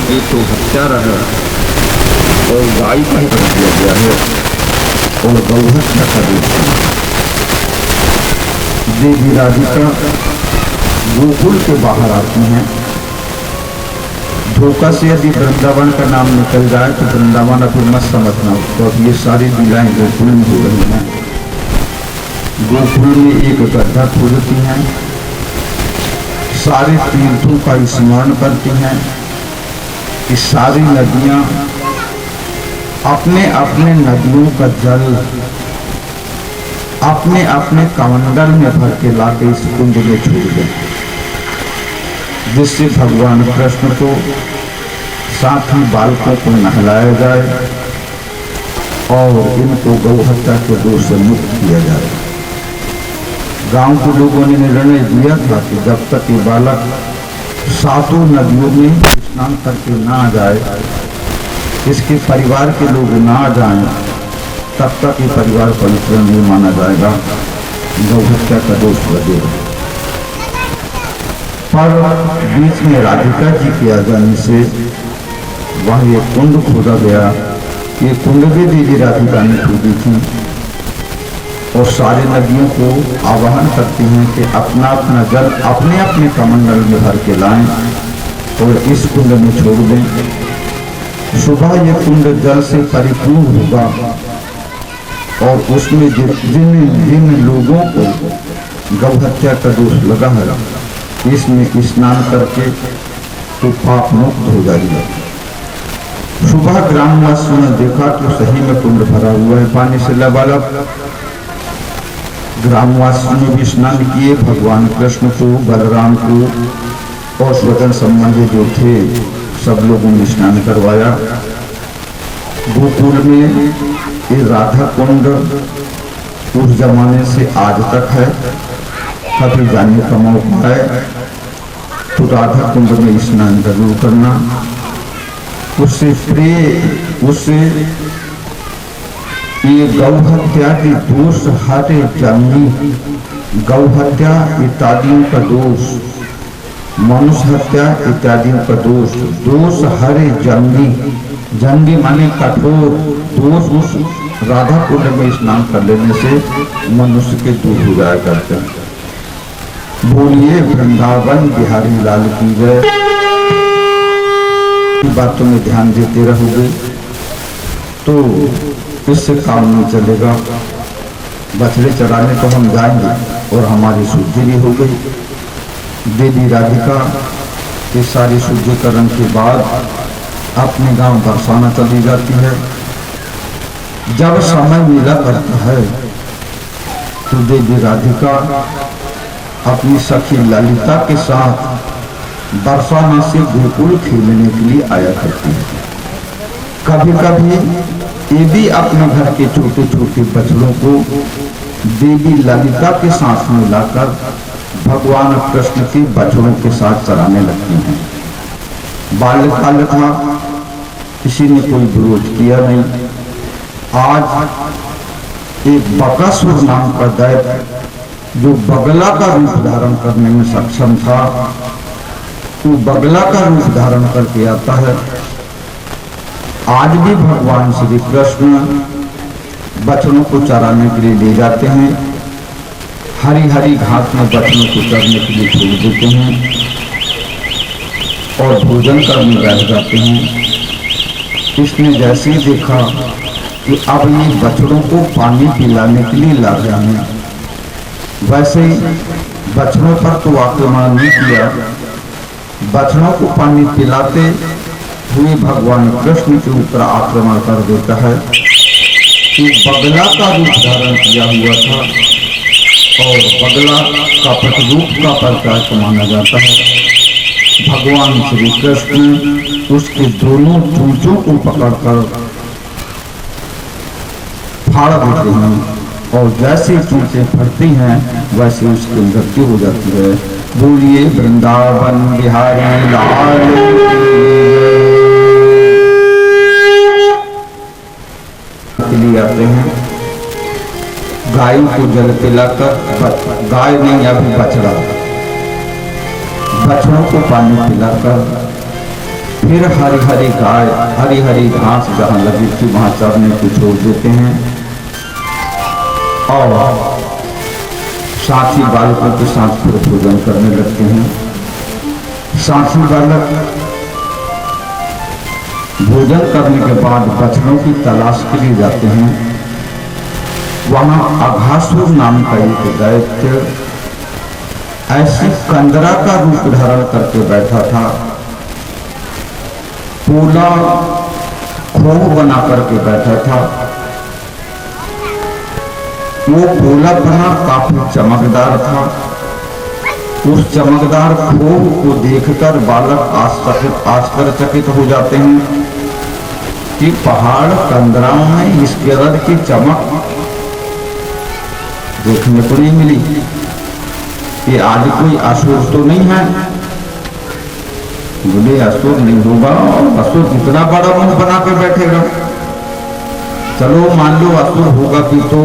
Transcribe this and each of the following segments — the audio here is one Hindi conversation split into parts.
ये तो हत्यारा है और गाय का ही कर दिया गया है और गौहत्या का दोष है। देवी राधिका गोकुल के बाहर आती हैं। धोखा से यदि वृंदावन का नाम निकल जाए तो वृंदावन अभी मत समझना, तो अब ये सारी लीलाएं गोकुल में हो रही हैं। गोकुल में एक गड्ढा खोदती हैं, सारे तीर्थों का स्मरण करती हैं कि सारी नदियां अपने अपने नदियों का जल अपने अपने कमंडल में भर के लाके इस कुंड में छोड़ दें, जिससे भगवान कृष्ण को साथ ही बालकों को नहलाया जाए और इनको गौहत्या के दोष से मुक्त किया जाए। गांव के लोगों ने निर्णय दिया था कि जब तक ये बालक सातों नदियों में स्नान करके ना आ जाए, इसके परिवार के लोग ना आ जाएं, तब तक ये परिवार पवित्र नहीं माना जाएगा, गौहत्या का दोष लगेगा। पर बीच में राधिका जी के आ जाने से वहां एक कुंड खोदा गया। ये कुंड भी देवी राधिका ने खोदी थी और सारे नदियों को आवाहन करती हैं कि अपना अपना जल अपने अपने कमंडल में भर के लाएं और इस कुंड में छोड़ दें। सुबह ये कुंड जल से परिपूर्ण होगा और उसमें जिन लोगों को गौहत्या का दोष लगा है, इसमें स्नान करके तो पाप मुक्त हो जाएगा। सुबह ग्रामवासियों ने देखा तो सही में कुंड भरा हुआ है पानी से लबालब। ग्रामवासियों ने भी स्नान किए, भगवान कृष्ण को, बलराम को और स्वतंत्र संबंधी जो थे सब लोगों ने स्नान करवाया। गोकुल में ये राधा कुंड उस जमाने से आज तक है, कभी जाने का मौका है तो राधा कुंड में स्नान जरूर करना। उससे ये गौहत्या के दोष हटे जाएंगी। गौहत्या इत्यादियों का दोष, मनुष्य हत्या इत्यादियों का दोष हरे जंगी माने कठोर दोष उस राधा कुंड में स्नान कर लेने से मनुष्य के दूर हो जाया करते हैं। बोलिए वृंदावन बिहारी लाल की जय। बातों में ध्यान देते रहोगे तो इससे काम नहीं चलेगा। बछड़े चराने तो हम जाएंगे और हमारी शुद्धि भी हो गई। देवी राधिका के सारी शुद्धिकरण के बाद अपने गांव बरसाना चली जाती है। जब समय मिला करता है तो देवी राधिका अपनी सखी ललिता के साथ बरसाना से गोकुल खेलने के लिए आया करती है। कभी कभी ये भी अपने घर के छोटे छोटे बछड़ों को देवी ललिता के साथ में लाकर भगवान कृष्ण के बछड़ों के साथ चराने लगती हैं। बाल्यकाल था, किसी ने कोई विरोध किया नहीं। आज एक बकासुर नाम का दैत्य जो बगला का रूप धारण करने में सक्षम था, वो बगला का रूप धारण करके आता है। आज भी भगवान श्री कृष्ण बछड़ों को चराने के लिए ले जाते हैं। हरी हरी घास में बछड़ों को चरने के लिए छोड़ देते हैं और भोजन करने बैठ जाते हैं। इसने जैसे ही देखा कि अब ये बछड़ों को पानी पिलाने के लिए ला रहे हैं, वैसे ही बछड़ों पर तो आक्रमण नहीं किया। बछड़ों को पानी पिलाते हुए भगवान कृष्ण के ऊपर आक्रमण कर देता है कि बगला का रूप धारण किया हुआ था और बगला का प्रतिरूप का प्रकाश माना जाता है। भगवान श्री कृष्ण उसके दोनों चोंचों को पकड़कर फाड़ देते हैं और जैसे चोंचें फटती हैं वैसे उसकी मृत्यु हो जाती है। बोलिए वृंदावन बिहारी लाल के लिए आते हैं। गाय को जल पिलाकर, गाय नहीं अभी बछड़ा, बछड़ों को पानी पिलाकर फिर हरी हरी गाय हरी हरी घास जहाँ लगी थी वहां चरने को छोड़ देते हैं और साथी बालकों के साथ फिर भोजन करने लगते हैं। साथी बालक भोजन करने के बाद बछड़ों की तलाश के लिए जाते हैं। वहां अघासुर नाम का एक दैत्य ऐसी कंदरा का रूप धारण करके बैठा था। पोला खोह बना करके बैठा था। वो पोला बना काफी चमकदार था। उस चमकदार खोह को देखकर बालक आश्चर्यचकित हो जाते हैं कि पहाड़ कंदराओं में इस कदर की चमक देखने को नहीं मिली। कि आज कोई असुर तो नहीं है? बोले असुर नहीं होगा, असुर कितना बड़ा मुंह बना के बैठेगा। चलो मान लो असुर होगा कि तो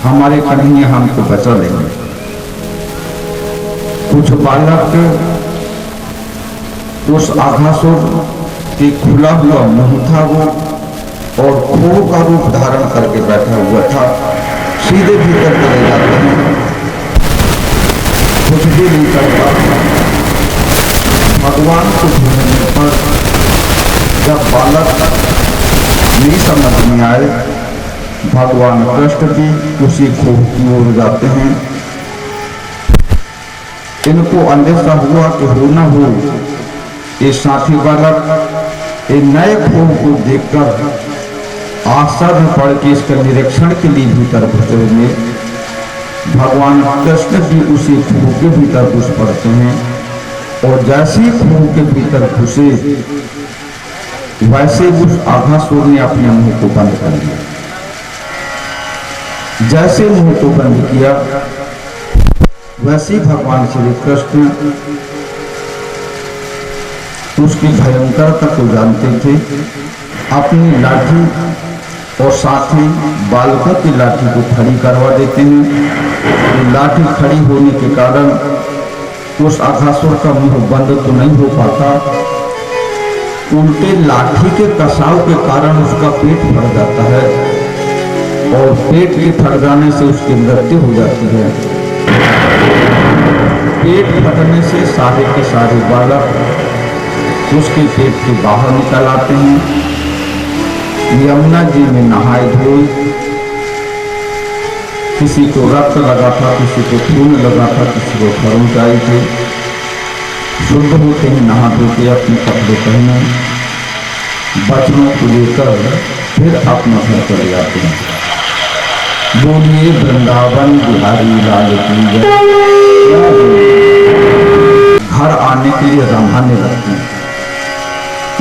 हमारे कन्हैया हमको बचा लेंगे। कुछ बालक उस अघासुर के खुला हुआ मुंह था वो और खोह का रूप धारण करके बैठा हुआ था। सीधे भीतर चले जाते हैं। कुछ भी नहीं करता। भगवान को ढूंढने पर जब बालक नहीं समझ में आए, भगवान कृष्ण भी उसी खोह की ओर जाते हैं। इनको अंदेशा हुआ कि हो न हो ये साथी बालक एक नए खोह को देखकर आश्चर्य पड़ के इसका निरीक्षण के लिए भीतर घुसेंगे। भगवान कृष्ण भी उसी खोह के भीतर घुस पड़ते हैं और जैसे ही खोह के भीतर घुसे वैसे उस अघासुर ने अपने मुंह को बंद कर दिया। जैसे मुंह को बंद किया वैसे ही भगवान श्री कृष्ण उसकी भयंकरता को जानते थे। अपनी लाठी और साथ ही बालकों की लाठी को खड़ी करवा देते हैं। लाठी खड़ी होने के कारण उस अघासुर का मुंह बंद तो नहीं हो पाता, उल्टे लाठी के कसाव के कारण उसका पेट फट जाता है और पेट के फट जाने से उसकी मृत्यु हो जाती है। पेट फटने से सारे के सारे बालक उसके पेट के बाहर निकल आते हैं। यमुना जी में नहाए धोए, किसी को रक्त लगा था, किसी को खून लगा था, किसी को खरोंच आई थी। शुद्ध होते ही नहा धो के अपने कपड़े पहने बच्चों को लेकर फिर अपना घर चले जाते हैं। बोलिए वृंदावन बिहारी लाल की जय। घर आने के लिए रंभाने लगते हैं।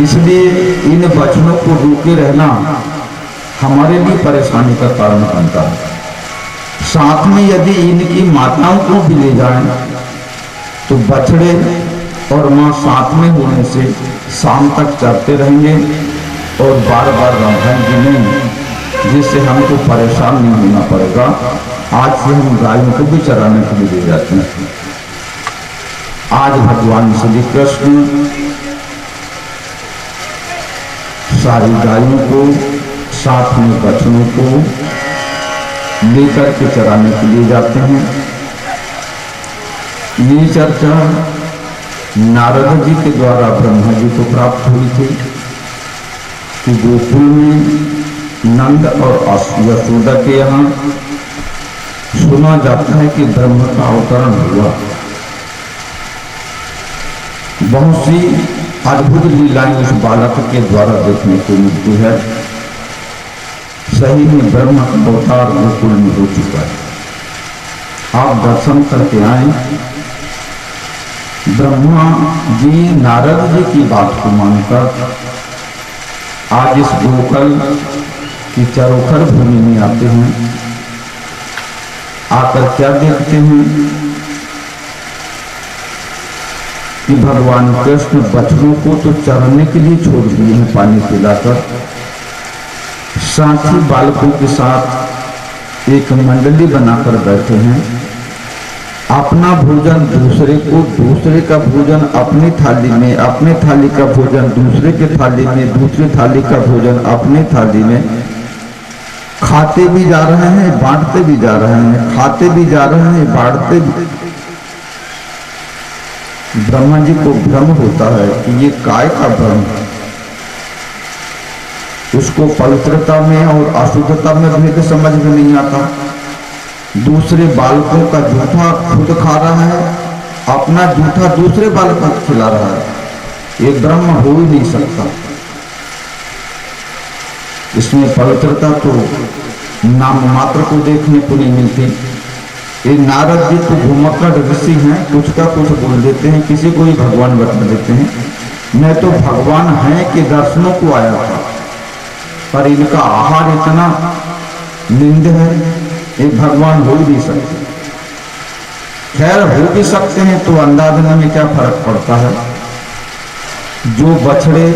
इसलिए इन बच्चों को रोके रहना हमारे लिए परेशानी का कारण बनता है। साथ में यदि इनकी माताओं को भी ले जाएं तो बछड़े और माँ साथ में होने से शाम तक चलते रहेंगे और बार बार रंभाएंगे नहीं, जिससे हमको परेशान नहीं होना पड़ेगा। आज से हम गायों को भी चराने के लिए ले जाते हैं। आज भगवान श्री कृष्ण सारी गायों को साथ में बछड़ों को लेकर के चराने के लिए जाते हैं। ये चर्चा नारद जी के द्वारा ब्रह्मा जी को प्राप्त हुई थी कि गोकुल में नंद और यशोदा के यहाँ सुना जाता है कि ब्रह्म का अवतरण हुआ। बहुत सी अद्भुत लीलाएं उस बालक के द्वारा देखने को मिलती है। सही में ब्रह्म का अवतार गोकुल में हो चुका है। आप दर्शन करके आए। ब्रह्मा जी नारद जी की बात को मानकर आज इस गोकुल की चरोखर भूमि में आते हैं। आकर क्या देखते हैं कि भगवान कृष्ण बछड़ों को तो चरने के लिए छोड़ दिए हैं पानी पिलाकर। साथी बालकों के साथ एक मंडली बनाकर बैठे हैं अपना भोजन दूसरे को, दूसरे का भोजन अपनी थाली में, अपने थाली का भोजन दूसरे के थाली में, दूसरी थाली का भोजन अपनी थाली में, खाते भी जा रहे हैं, बांटते भी जा रहे हैं, खाते भी जा रहे हैं, बांटते भी। ब्रह्मा जी को भ्रम होता है कि ये काय का भ्रम है। उसको पवित्रता में और अशुद्धता में भेद समझ में नहीं आता। दूसरे बालकों का जूठा खुद खा रहा है, अपना जूठा दूसरे बालकों को खिला रहा है। ये ब्रह्म हो ही नहीं सकता। इसमें पवित्रता तो नाम मात्र को देखने को नहीं मिलती। ये नारद जी तो घुमक्कड़ ऋषि हैं, कुछ का कुछ बोल देते हैं, किसी को ही भगवान बता देते हैं। मैं तो भगवान है कि दर्शनों को आया था, पर इनका आहार इतना निंद है, एक भगवान हो ही नहीं सकते। खैर हो भी सकते हैं तो अंदाजने में क्या फर्क पड़ता है। जो बछड़े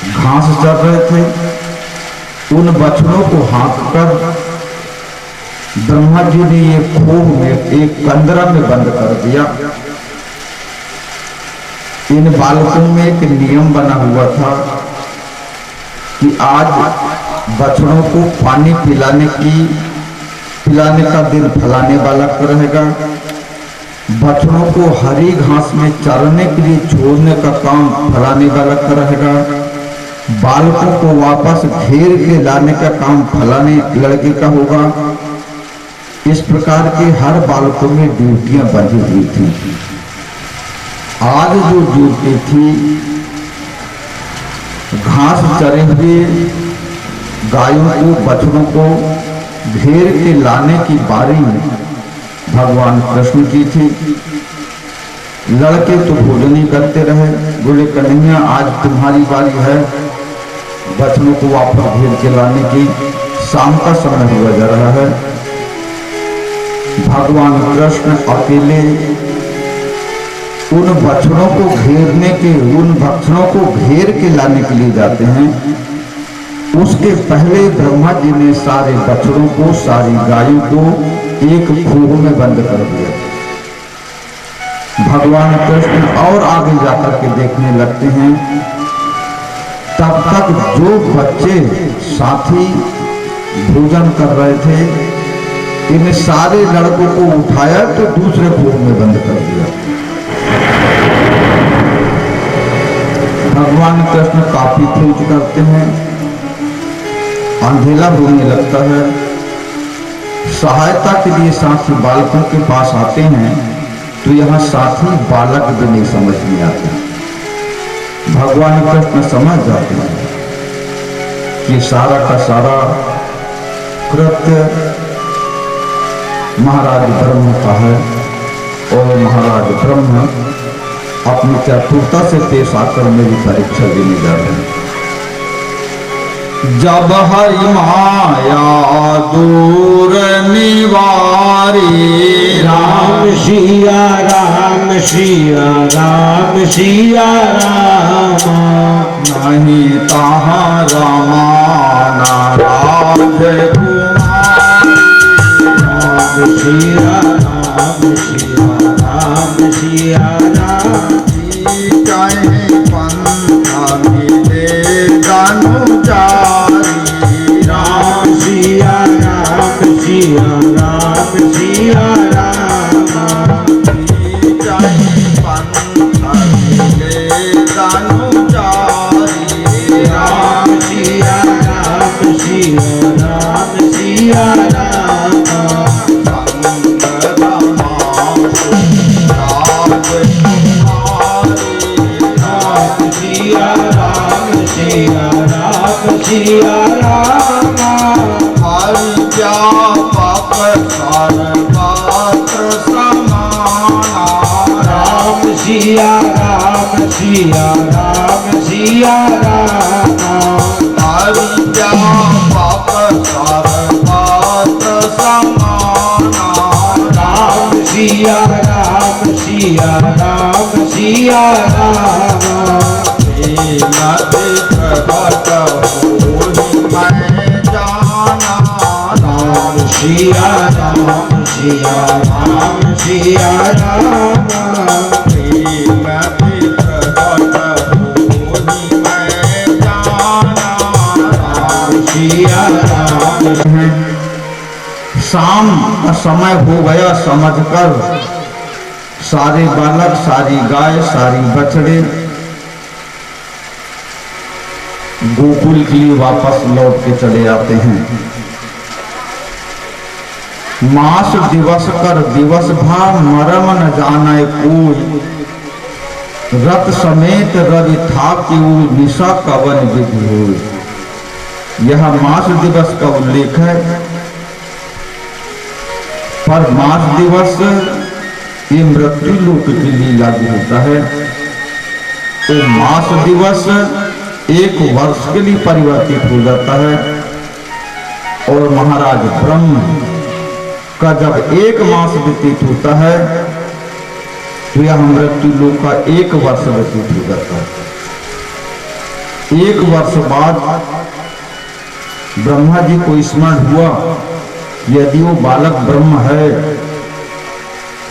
घास चर रहे थे, उन बछड़ों को हाँक कर ब्रह्मा जी ने ये खोह में एक कंदरा में बंद कर दिया। इन बालकों में एक नियम बना हुआ था कि आज बछड़ों को पानी पिलाने का दिन फलाने वाला का रहेगा। बछड़ों को हरी घास में चरने के लिए छोड़ने का काम फलाने वाला का रहेगा। बालकों को वापस घेर के लाने का काम फलाने लड़के का होगा। इस प्रकार के हर बालकों में ड्यूटियां बंधी हुई थी। आज जो ड्यूटी थी, घास चरे हुए गायों को, बछड़ों को घेर के लाने की बारी भगवान कृष्ण की थी। लड़के तो भोजन ही करते रहे। बोले कन्हैया आज तुम्हारी बारी है बछड़ों को वापस घेर के लाने की। शाम का समय हुआ जा रहा है। भगवान कृष्ण अकेले उन बछड़ों को घेरने के, उन बछड़ों को घेर के लाने के लिए जाते हैं। उसके पहले ब्रह्मा जी ने सारे बछड़ों को, सारी गायों को एक खोह में बंद कर दिया। भगवान कृष्ण और आगे जाकर के देखने लगते हैं। तब तक जो बच्चे साथी भोजन कर रहे थे, इन सारे लड़कों को उठाया तो दूसरे खोह में बंद कर दिया। भगवान कृष्ण काफी खोज करते हैं। अंधेला होने लगता है। सहायता के लिए साथी बालकों के पास आते हैं तो यहाँ साथी बालक भी नहीं समझ में आते। भगवान कृष्ण समझ जाते हैं कि सारा का सारा कृत्य महाराज ब्रह्म का है और महाराज ब्रह्म अपनी चतुरता से पेश आकर मेरी परीक्षा देने जा रहे हैं। जब हरि माया दूर निवारी, राम सिया राम सिया राम सिया राम, नहीं ताहा रामा नाराज कुमारी। राम सिया राम सिया राम सिया राम, चाहे पंथा मिले गानु जारी। राम सिया राम सिया राम सिया राम, चाहे पंथा मिले गानु जारी। राम सिया राम सिया राम सिया राम, सिया राम, हर व्यापक सर्वत्र समाना। राम सिया राम सिया राम सिया राम, हर व्यापक सर्वत्र समाना। राम सिया राम सिया राम सिया राम, मैं जाना। राम सिया राम सिया राम सिया राम प्रेम भी प्रगट होहि मैं जाना। राम सिया राम। शाम का समय हो गया समझकर सारे बालक, सारी गाय, सारी बछड़े गोकुल के लिए वापस लौट के चले आते हैं। मास दिवस कर दिवस भा मरम न जाने कोई, रथ समेत रवि था कि वो निशा कवन विधि हो। यह मास दिवस का उल्लेख है, पर मास दिवस ये मृत्यु लोक के लिए लागू होता है। तो मास दिवस एक वर्ष के लिए परिवर्तित हो जाता है और महाराज ब्रह्म का जब एक मास व्यतीत होता है तो यह मृत्यु लोक का एक वर्ष व्यतीत हो जाता है। एक वर्ष बाद ब्रह्मा जी को स्मरण हुआ, यदि वो बालक ब्रह्म है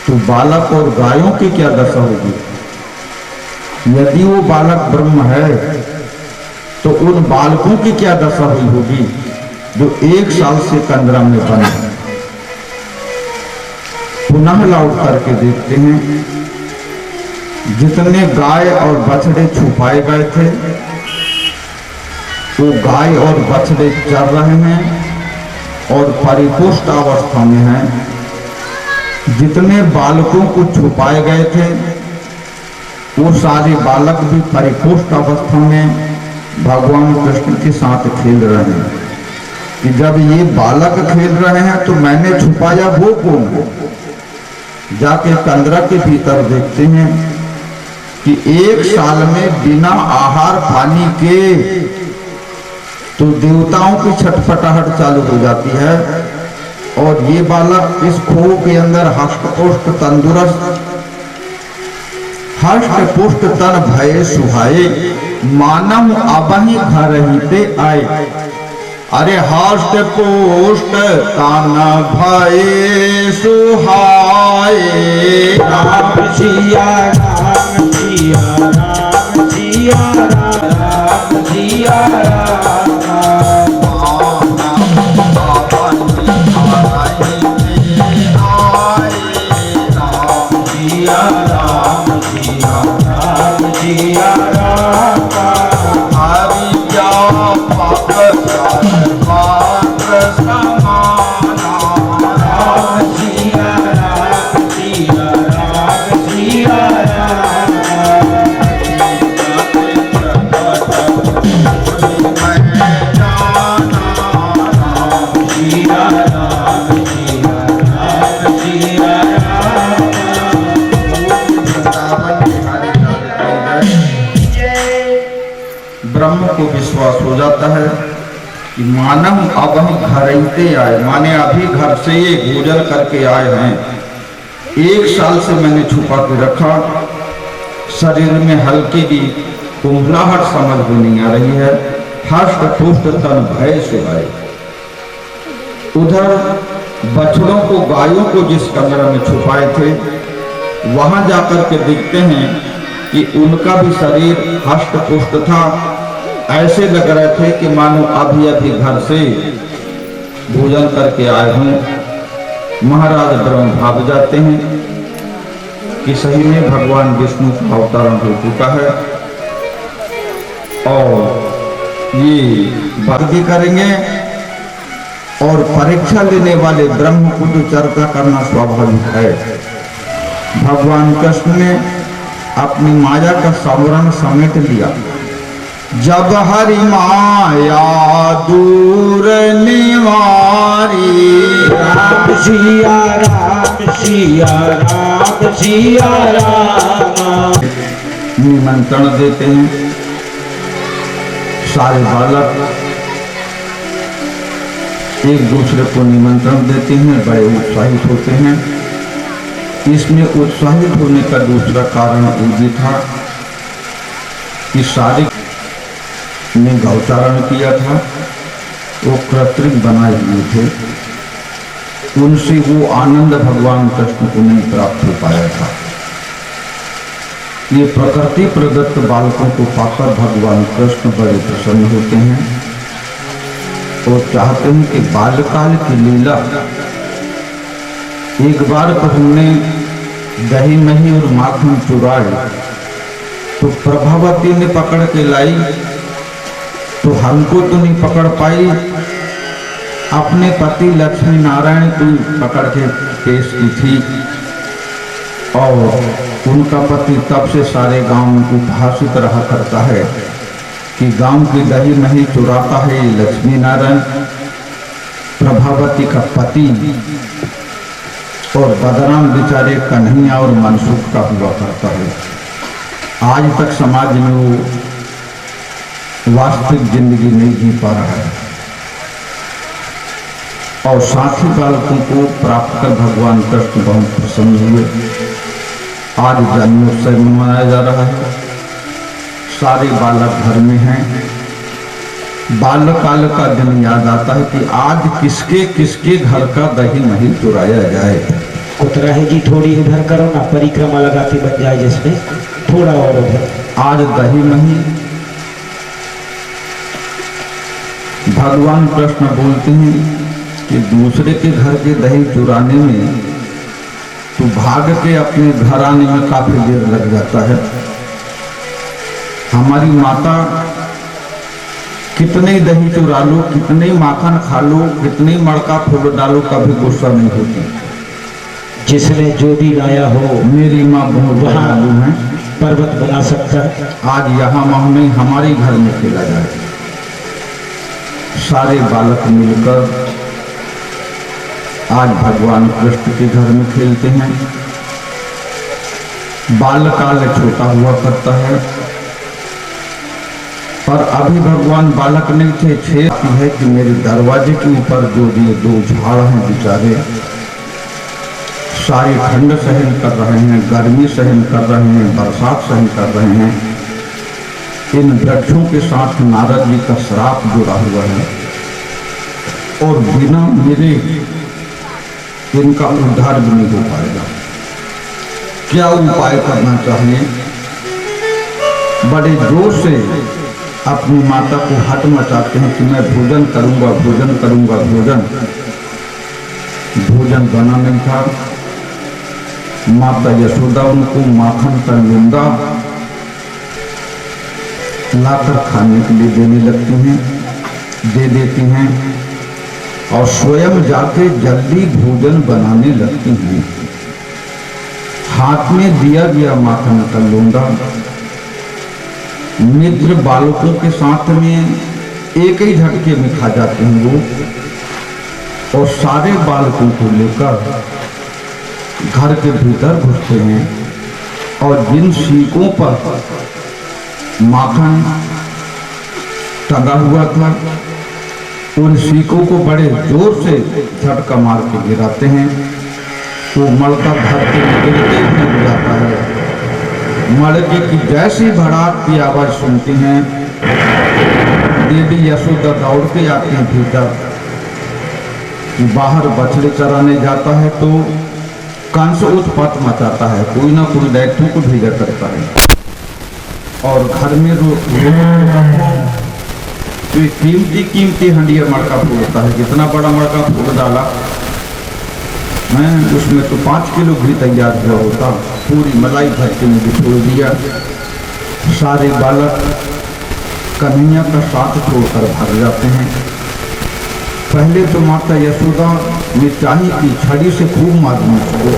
तो बालक और गायों की क्या दशा होगी। यदि वो बालक ब्रह्म है तो उन बालकों की क्या दशा हुई होगी जो 1 साल से कंदरा में बंद है। पुनः लौट करके देखते हैं, जितने गाय और बछड़े छुपाए गए थे वो गाय और बछड़े चर रहे हैं और परिपुष्ट अवस्था में हैं। जितने बालकों को छुपाए गए थे वो सारे बालक भी परिपुष्ट अवस्था में भगवान कृष्ण के साथ खेल रहे हैं। कि जब ये बालक खेल रहे हैं तो मैंने छुपाया वो कौन है। जाके कंदरा के भीतर देखते हैं कि 1 साल में बिना आहार पानी के तो देवताओं की छटपटाहट चालू हो जाती है और ये बालक इस खो के अंदर हष्ट-पुष्ट तंदुरुस्त, हष्ट पुष्ट तन भय सुहाए, मानव अबहि घर ही पे आए। अरे हष्ट पुष्ट तन भय सुहाए। राम सिया राम सिया राम सिया राम सिया राम। ब्रह्म को विश्वास हो जाता है कि मानव अब हम घर ही आए, माने अभी घर से ये भोजन करके आए हैं। 1 साल से मैंने छुपा के रखा, शरीर में हल्की भी कुंभलाहट समझ में नहीं आ रही है, हष्ट पुष्ट तन भय सुहाए। उधर बछड़ों को, गायों को जिस कमरे में छुपाए थे वहां जाकर के देखते हैं कि उनका भी शरीर हष्ट पुष्ट था। ऐसे लग रहे थे कि मानो अभी अभी घर से भोजन करके आए हों। महाराज ब्रह्म भाग जाते हैं कि सही में भगवान विष्णु का अवतरण हो चुका है और ये बात भी करेंगे और परीक्षा लेने वाले ब्रह्म को तो चर्चा करना स्वाभाविक है। भगवान कृष्ण ने अपनी माया का संवरण समेट लिया। जब हरि माया दूर निवारी। राम सिया राम सिया राम सिया राम। निमंत्रण देते हैं सारे बालक, एक दूसरे को निमंत्रण देते हैं, बड़े उत्साहित होते हैं। इसमें उत्साहित होने का दूसरा कारण ये भी था कि सारे ने गौचारण किया था, वो कृत्रिम बनाए हुए थे। उनसे वो आनंद भगवान कृष्ण को नहीं प्राप्त हो पाया था। ये प्रकृति प्रदत्त बालकों को पाकर भगवान कृष्ण बड़े प्रसन्न होते हैं और चाहते हैं कि बालकाल की लीला एक बार तो हमने दही मही और माखन चुराए तो प्रभावती ने पकड़ के लाई, तो हमको तो नहीं पकड़ पाई, अपने पति लक्ष्मी नारायण को पकड़ के पेश की थी और उनका पति तब से सारे गांव में उपहासित रहा करता है कि गांव की दही नहीं चुराता है ये लक्ष्मी नारायण। प्रभावती का पति और बदनाम बेचारे कन्हैया और मनसुख का हुआ करता है। आज तक समाज में वो वास्तविक जिंदगी नहीं जी पा रहा है और साथी बालकों को प्राप्त कर भगवान कृष्ण बहुत प्रसन्न हुए। आज जन्मोत्सव मनाया जा रहा है, सारे बालक घर में हैं। बाल्यकाल का दिन याद आता है कि आज किसके किसके घर का दही नहीं चुराया जाए। उतरा जी थोड़ी उधर करो ना, परिक्रमा लगाती बन जाए जिसमें, थोड़ा और उधर। आज दही नहीं, भगवान कृष्ण बोलते हैं कि दूसरे के घर के दही चुराने में तो भाग के अपने घर आने में काफी देर लग जाता है। हमारी माता कितने दही चुरा लो, कितने माखन खा लो, कितने मड़का फूल डालो, कभी गुस्सा नहीं होती। जिसने जो भी लाया हो, मेरी माँ बहुत दयालु है, पर्वत बना सकता है। आज यहाँ माह में हमारे घर में खेला जाए, सारे बालक मिलकर आज भगवान कृष्ण के घर में खेलते हैं। बालकाल छोटा हुआ करता है पर अभी भगवान बालक नहीं थे। छेती है कि मेरे दरवाजे के ऊपर जो ये दो झाड़ हैं बेचारे, सारी ठंड सहन कर रहे हैं, गर्मी सहन कर रहे हैं, बरसात सहन कर रहे हैं। इन वृक्षों के साथ नारद जी का श्राप जुड़ा हुआ है और बिना मेरे इनका उद्धार भी नहीं हो पाएगा। क्या उपाय करना चाहिए? बड़े जोर से अपनी माता को हट मचाते हैं कि मैं भोजन करूंगा, भोजन करूंगा, भोजन। भोजन बना नहीं था। माता यशोदा उनको माखन का लूंगा लाकर खाने के लिए देने लगती हैं, दे देती हैं और स्वयं जाके जल्दी भोजन बनाने लगती हैं। हाथ में दिया गया माखन का लूंगा मित्र बालकों के साथ में एक ही झटके में खा जाते हैं वो और सारे बालकों को लेकर घर के भीतर घुसते हैं और जिन सीकों पर माखन टंगा हुआ था उन सीकों को बड़े जोर से झटका मार के गिराते हैं तो मड़का धरती में गिरते ही गिर जाता है। मड़के की जैसी भड़ाक की आवाज सुनती हैं, देवी यशोदा दौड़ के आती हैं भीतर। बाहर बछड़े चराने जाता है तो कंस उत्पात मचाता है, कोई ना कोई दैत्यों को भेजा करता है और घर में तो कीमती कीमती हंडिया मड़का फूलता है। कितना बड़ा मड़का फूल डाला मैं, उसमें तो 5 किलो घी तैयार हुआ होता, पूरी मलाई भर के में बिछोड़ दिया। सारे बालक कन्हैया का साथ छोड़कर भाग जाते हैं। पहले तो माता यशोदा ने चाही कि छड़ी से खूब मारने को,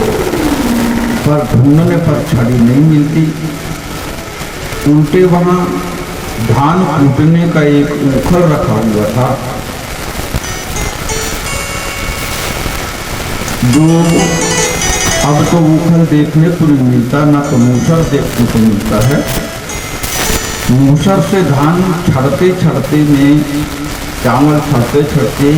पर ढूंढने पर छड़ी नहीं मिलती। उल्टे वहां धान कूटने का एक उखल रखा हुआ था जो अब तो उखल देखने को नहीं मिलता, ना तो मूसर देखने को मिलता है। मूसर से धान छड़ते छड़ते में चावल छड़ते छड़ते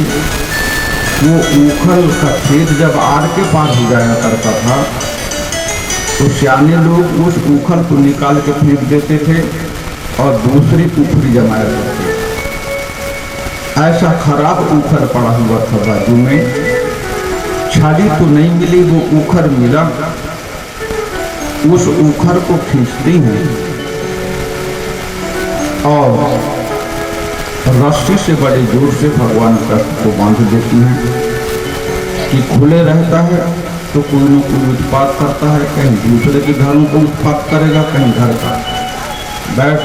वो उखल का खेत जब आड़ के पार हो जाया करता था तो सियाने लोग उस उखल को निकाल के फेंक देते थे और दूसरी उखली जमाया करते। ऐसा खराब उखल पड़ा हुआ था बाजू में, झाड़ी तो नहीं मिली, वो ऊखर मिला। उस ऊखर को खींचती हैं और रस्सी से बड़े जोर से भगवान कृष्ण को बांध देती हैं कि खुले रहता है तो कोई न कोई उत्पात करता है, कहीं दूसरे के घरों को उत्पात करेगा, कहीं घर का। बैठ,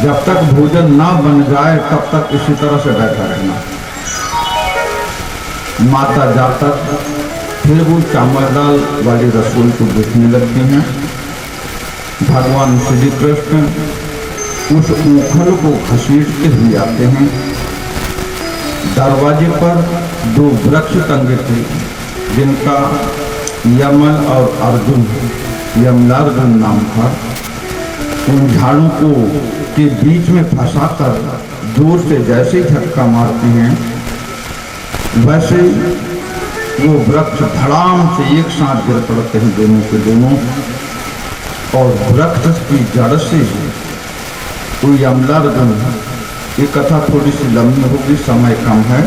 जब तक भोजन ना बन जाए तब तक इसी तरह से बैठा रहना। माता जाकर फिर वो चावल दाल वाली रसोई को देखने लगती हैं। भगवान श्री कृष्ण उस ऊखल को घसीटते हुए आते हैं। दरवाजे पर 2 वृक्ष टंगे थे जिनका यमल और अर्जुन, यमलार्जुन नाम था। उन झाड़ों को के बीच में फंसाकर जोर से जैसे ही झटका मारते हैं वैसे वो वृक्ष धड़ाम से एक साथ गिर पड़ते हैं, दोनों के दोनों। और वृक्ष की जड़ से कोई यमलार्जुन, ये कथा थोड़ी सी लंबी होगी, समय कम है।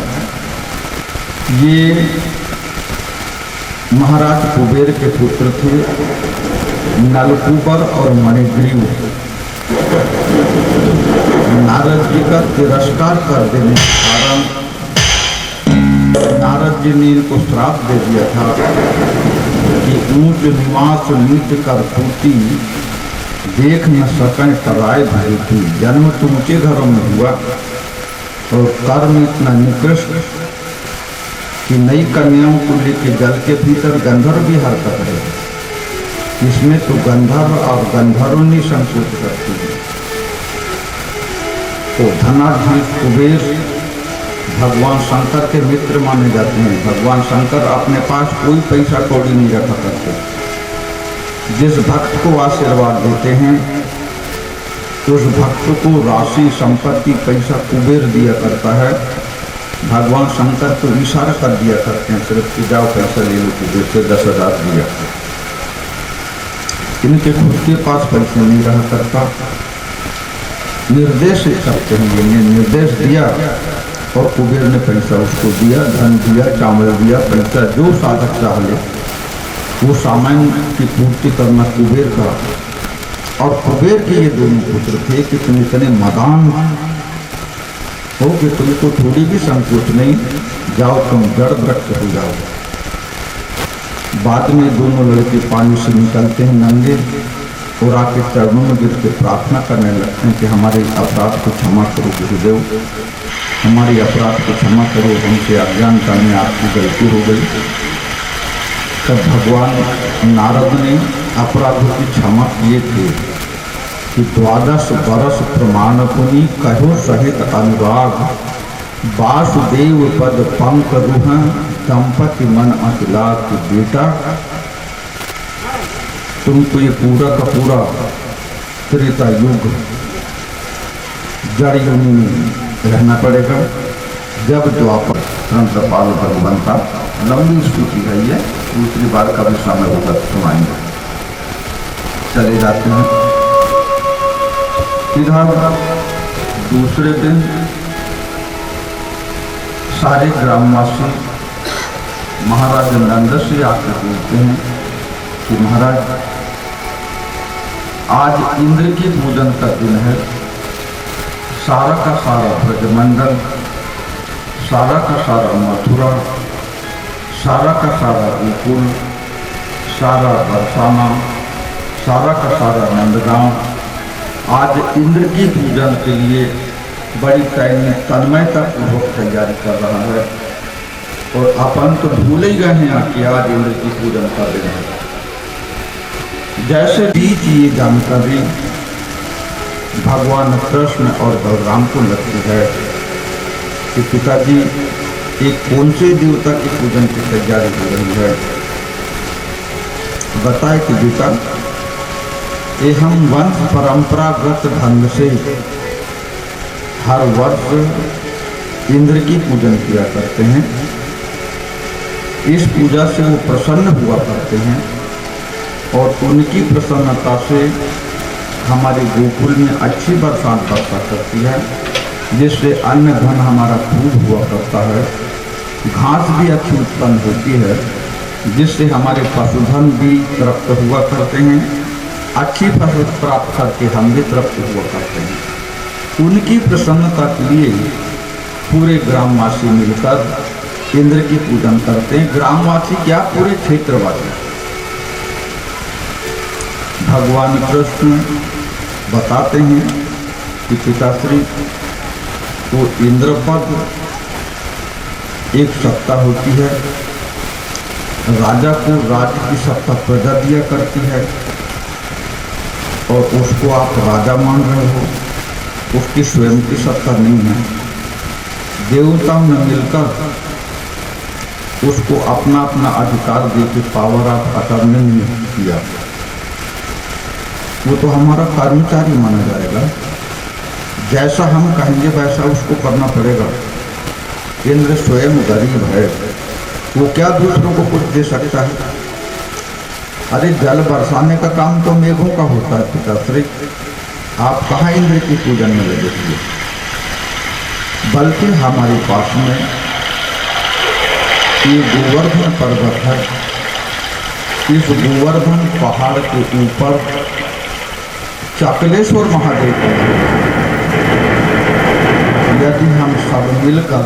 ये महाराज कुबेर के पुत्र थे, नलकूबर और मणिग्रीव। नारद जी का तिरस्कार कर देने के कारण नारद जी ने इनको श्राप दे दिया था कि ऊंच निवास नीच कर पूती देख न सकें कराए भाई थी। जन्म तो ऊंचे घरों में हुआ और कर्म इतना निकृष्ट कि नई कन्याओं को लेकर जल के भीतर गंधर्व भी हरकत है। इसमें तो गंधर्व और गंधर्वनी संकोच करती है। तो धनाधीश कुबेर भगवान शंकर के मित्र माने जाते हैं। भगवान शंकर अपने पास कोई पैसा कौड़ी नहीं रखा करते। जिस भक्त को आशीर्वाद देते हैं उस भक्त को राशि, संपत्ति, पैसा कुबेर दिया करता है। भगवान शंकर को इशारा कर दिया करते हैं सिर्फ कि जाओ पैसा ले लो, कुबेर से 10,000 दिया। इनके खुद के पास पैसे नहीं रहा करता, निर्देश करते हैं। ये निर्देश दिया और कुबेर ने पैसा उसको दिया, धन दिया, चावल दिया, पैसा जो साधक चाह ले वो सामान की पूर्ति करना कुबेर का। और कुबेर के ये दोनों पुत्र थे कि तुम इतने मदान हो कि तुमको थोड़ी भी संकोच नहीं, जाओ तुम जड़ वृक्ष हो जाओ। बाद में दोनों लड़के पानी से निकलते हैं नंगे और आके चरणों में गिर के प्रार्थना करने लगते हैं कि हमारे अपराध को क्षमा करो गुरुदेव, हमारे अपराध को क्षमा करो, हमसे अज्ञानता में आपकी गलती हो गई। तब भगवान नारद ने अपराधों की क्षमा किए थे कि 12 बरस प्रमाण पुनि कहो सहित अनुराग, वासुदेव पद पंक रुह दंपति मन अतुला की बेटा तुमको ये पूरा का पूरा त्रेता युग जड़ योनि में रहना पड़ेगा। जब द्वापर चंद्रपाल भगवंता, लंबी स्तुति है ये, दूसरी बार का भी समय होगा तो सुनाएंगे। चले जाते हैं। इधर दूसरे दिन सारे ग्रामवासी महाराज नंद से आकर बोलते हैं कि महाराज आज इंद्र की पूजन का दिन है। सारा का सारा ब्रजमंडल, सारा का सारा मथुरा, सारा का सारा गोकुल, सारा बरसाना, सारा का सारा नंदगांव आज इंद्र की पूजन के लिए बड़ी तन्मयता पूर्वक तैयारी कर रहा है। और अपन तो भूल ही गए हैं कि आज इंद्र की पूजन का दिन है। जैसे बीच ये जानकारी भगवान कृष्ण और बलराम को लगती है कि पिताजी एक कौन से देवता की पूजन की तैयारी हो रही है। बताए कि बेटा ये हम वंश परंपरागत ढंग से हर वर्ष इंद्र की पूजन किया करते हैं। इस पूजा से वो प्रसन्न हुआ करते हैं और उनकी प्रसन्नता से हमारे गोकुल में अच्छी बरसात बरसा करती है, जिससे अन्न धन हमारा खूब हुआ करता है। घास भी अच्छी उत्पन्न होती है, जिससे हमारे पशुधन भी तृप्त हुआ करते हैं, अच्छी फसल प्राप्त करके हम भी तृप्त हुआ करते हैं। उनकी प्रसन्नता के लिए पूरे ग्रामवासी मिलकर इंद्र की पूजन करते हैं। ग्रामवासी क्या, पूरे क्षेत्रवासी। भगवान कृष्ण बताते हैं कि पिताश्री को इंद्रपद एक सत्ता होती है, राजा को राज्य की सत्ता प्रजा दिया करती है, और उसको आप राजा मान रहे हो, उसकी स्वयं की सत्ता नहीं है। देवताओं ने मिलकर उसको अपना अपना अधिकार देके पावर ऑफ अटर्नी नियुक्त किया। वो तो हमारा कर्मचारी माना जाएगा, जैसा हम कहेंगे वैसा उसको करना पड़ेगा। इंद्र स्वयं गरीब है, वो क्या दूसरों को कुछ दे सकता है? अरे जल बरसाने का काम तो मेघों का होता है पिताश्री, आप कहाँ इंद्र की पूजन में लगे थे? बल्कि हमारे पास में ये गोवर्धन पर्वत है, इस गोवर्धन पहाड़ के ऊपर चकलेश्वर महादेव का मंदिर है। यदि हम सब मिलकर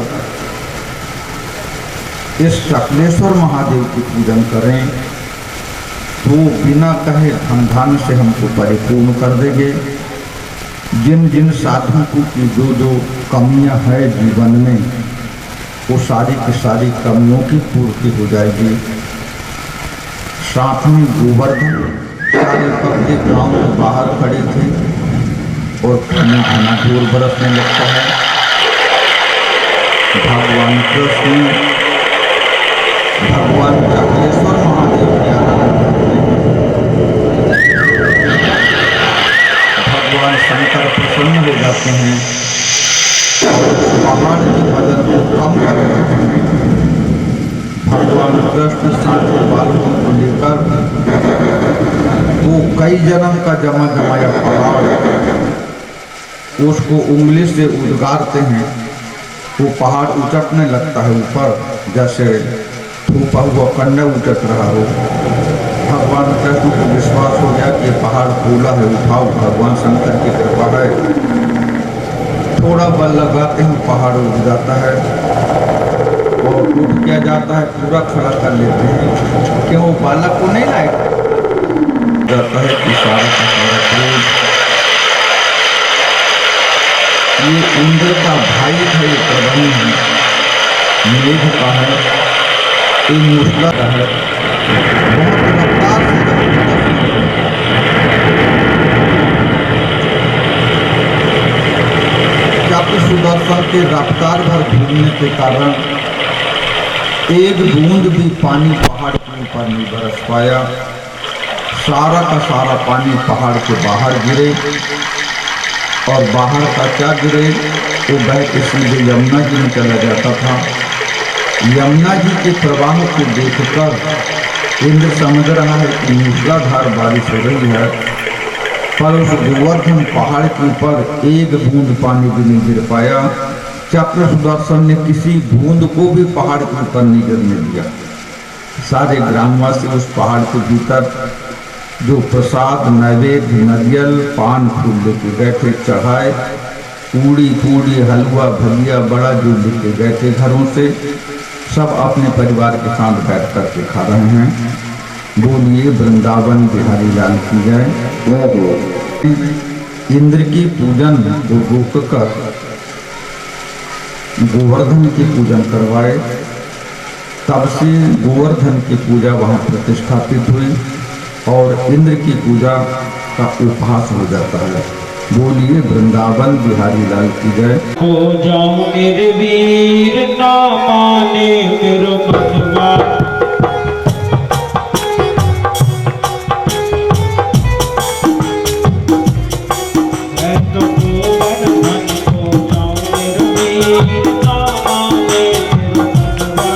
इस चकलेश्वर महादेव की पूजन करें तो बिना कहे धन धान से हमको परिपूर्ण कर देंगे। जिन जिन साधकों की जो जो कमियां है जीवन में, वो सारी की सारी कमियों की पूर्ति हो जाएगी। साथ में गोवर्धन सारे पक्के गांव के बाहर खड़े थे और घना घना धूल बरसने लगता है। भगवान कृष्ण भगवान चकलेश्वर महादेव की आराधना करते हैं। भगवान शंकर प्रसन्न हो जाते हैं और पहाड़ की वजन को कम कर देते हैं। भगवान कृष्ण साथी बालकों को लेकर वो कई जन्म का जमा जमाया पहाड़ उसको उंगली से उद्गारते हैं। वो पहाड़ उचटने लगता है ऊपर, जैसे थूपा हुआ कंडा उचट रहा हो। भगवान कृष्ण को विश्वास हो गया कि ये पहाड़ फूला है, उठाओ, भगवान शंकर की कृपा है। थोड़ा बल लगाते हैं, पहाड़ उठ जाता है और उठ किया जाता है, पूरा खड़ा कर लेते हैं। क्यों? वो बालक को नहीं लाए जाता है कि सारा का सारा क्रोध ये इंद्र का भाई था, ये प्रबंध है, मेघ का है, ये मूसला का है। बहुत रफ्तार से सुदर्शन के रफ्तार भर घूमने के कारण एक बूंद भी पानी पहाड़ के ऊपर नहीं बरस पाया। सारा का सारा पानी पहाड़ के बाहर गिरे और बाहर का क्या गिरे, वो बह के सीधे यमुना जी में चला जाता था। यमुना जी के प्रवाह को देखकर इंद्र समझ रहा है कि मूसलाधार बारिश हो रही है, पर उस गोवर्धन पहाड़ के ऊपर एक बूंद पानी भी नहीं गिर पाया। चक्र सुदर्शन ने किसी बूंद को भी पहाड़ के ऊपर नहीं गिरने दिया। सारे ग्रामवासी उस पहाड़ के भीतर जो प्रसाद, नैवेद्य, नारियल, पान फूल लेके गए थे, चढ़ाए, पूड़ी पूड़ी, हलवा, भजिया, बड़ा जो लेके गए थे घरों से, सब अपने परिवार के साथ बैठ कर के खा रहे हैं। बोलिए वृंदावन बिहारी लाल की जय। इंद्र की पूजन को रोक कर गोवर्धन की पूजन करवाए, तब से गोवर्धन की पूजा वहाँ प्रतिष्ठापित हुई और इंद्र की पूजा का उपहास हो जाता है। बोलिए वृंदावन बिहारी लाल की जय। हो जाऊं मेरे वीर ना माने मेरो मनवा, मैं तो गोवर्धन हो जाऊं मेरे वीर ना माने मेरो मनवा।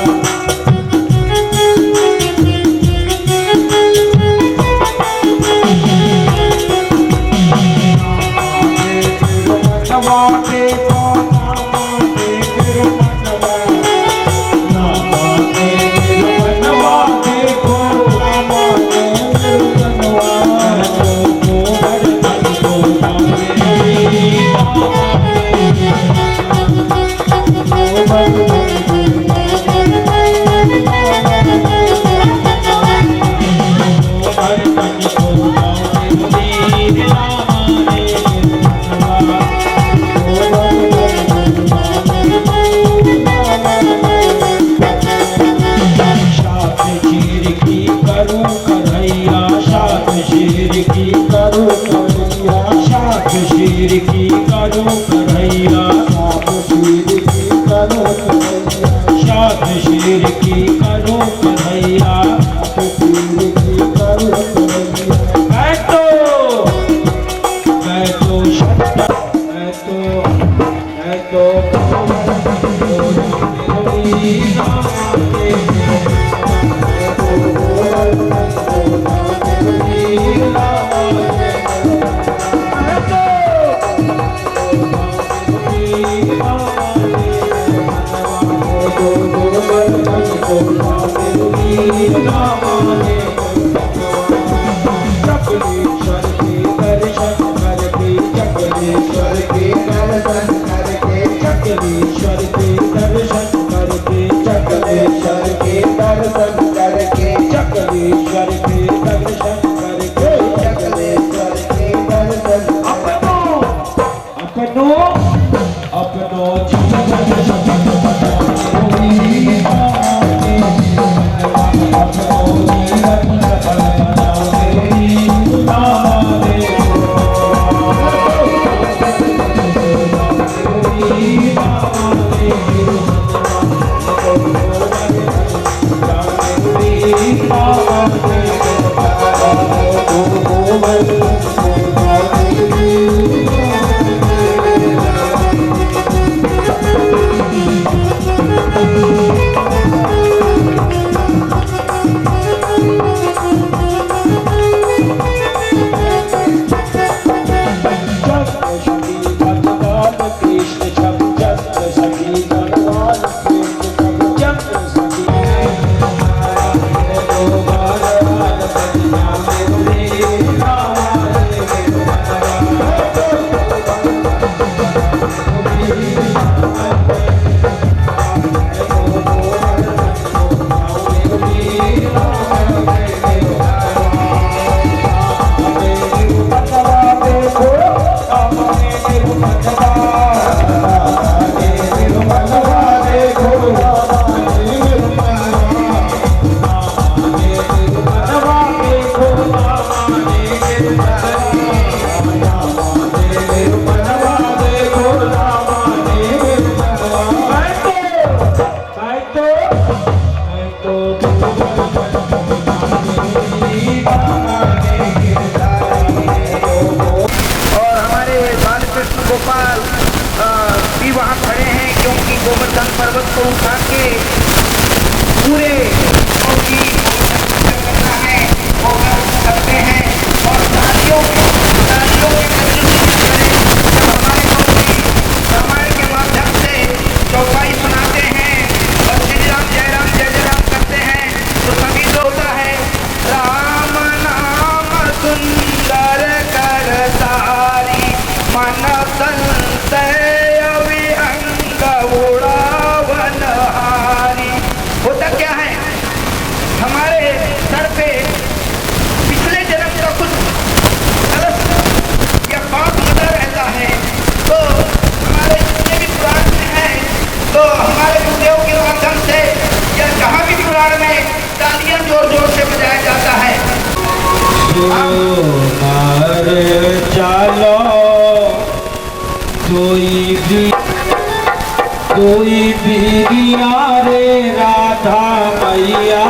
कोई बीरिया रे राधा मैया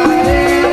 Hare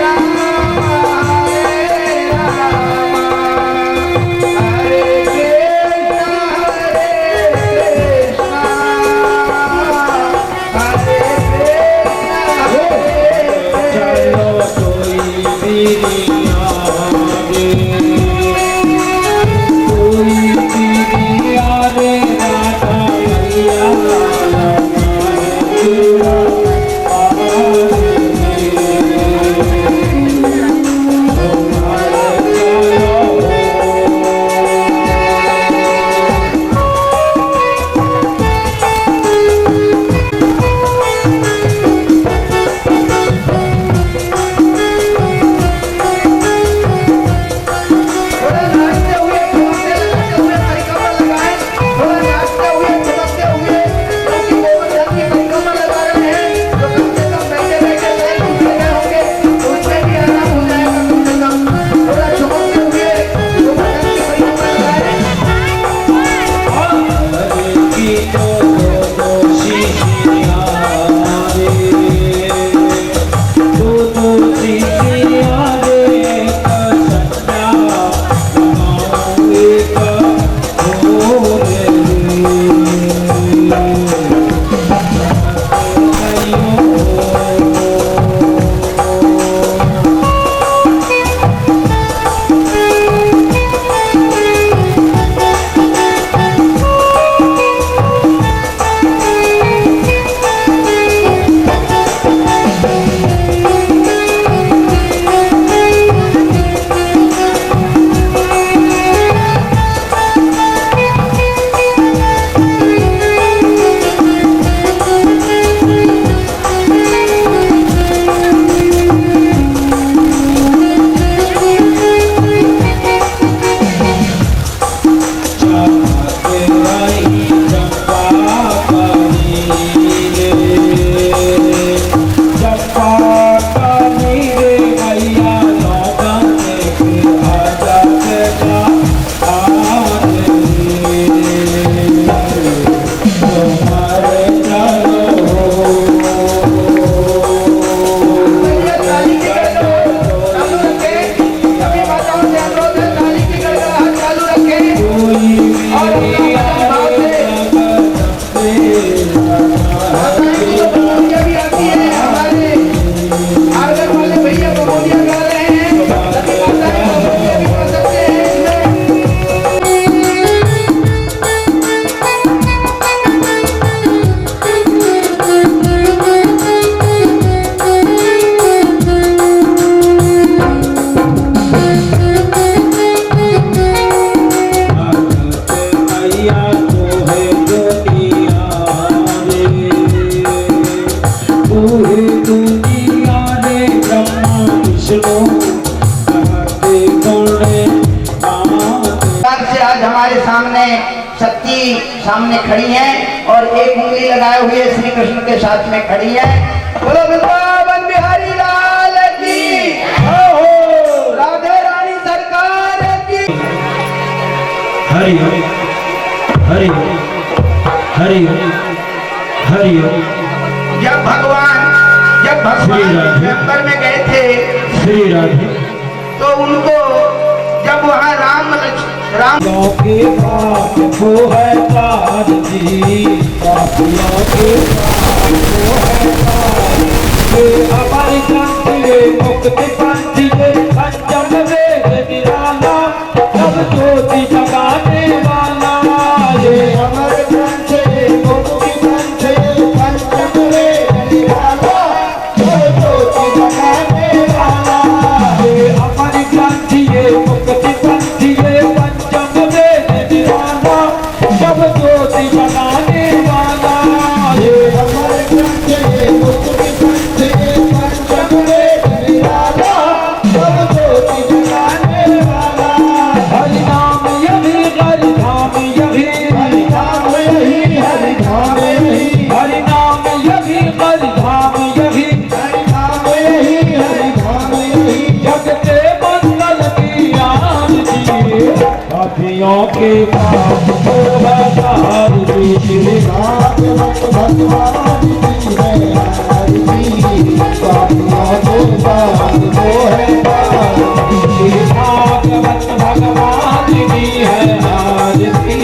आज हमारे सामने शक्ति सामने खड़ी हैं और एक उंगली लगाए हुए श्री कृष्ण के साथ में खड़ी है। बोलो वृंदावन बिहारी लाल की, राधे रानी सरकार की। हरि हरि हरि हरि। जब भगवान स्वयंवर में गए थे श्री राधे, तो उनको जब वहाँ राम के पाप को है ताज जी, पापियों के पाप को है ताज। ये हमारी क्रांति ये मुक्ति पंथी ये पंचम वेद निराला, सब ज्योति जगाने वाला। ये हमारे क्रांति ये मुक्ति पंथी ये पंचम वेद निराला, सब ज्योति जगाने वाला। ये हमारी क्रांति ये मुक्ति पंथी ये सब ज्योति बनाने वाला। ये हमारे ग्रंथ ये मुक्ति पंथ ये पंचम वेद निराला, सब ज्योति बनाने वाला। हरि नाम यही हरि धाम यही, हरि धाम यही हरि धाम यही, हरि नाम यही हरि धाम यही, हरि धाम यही हरि धाम यही। जग के मंगल की आरती, पापियों के पाप को हटार दी। श्री भागवत भगवान की है आरती, पापियों के पाप को हटार दी। श्री भागवत भगवान की है आरती,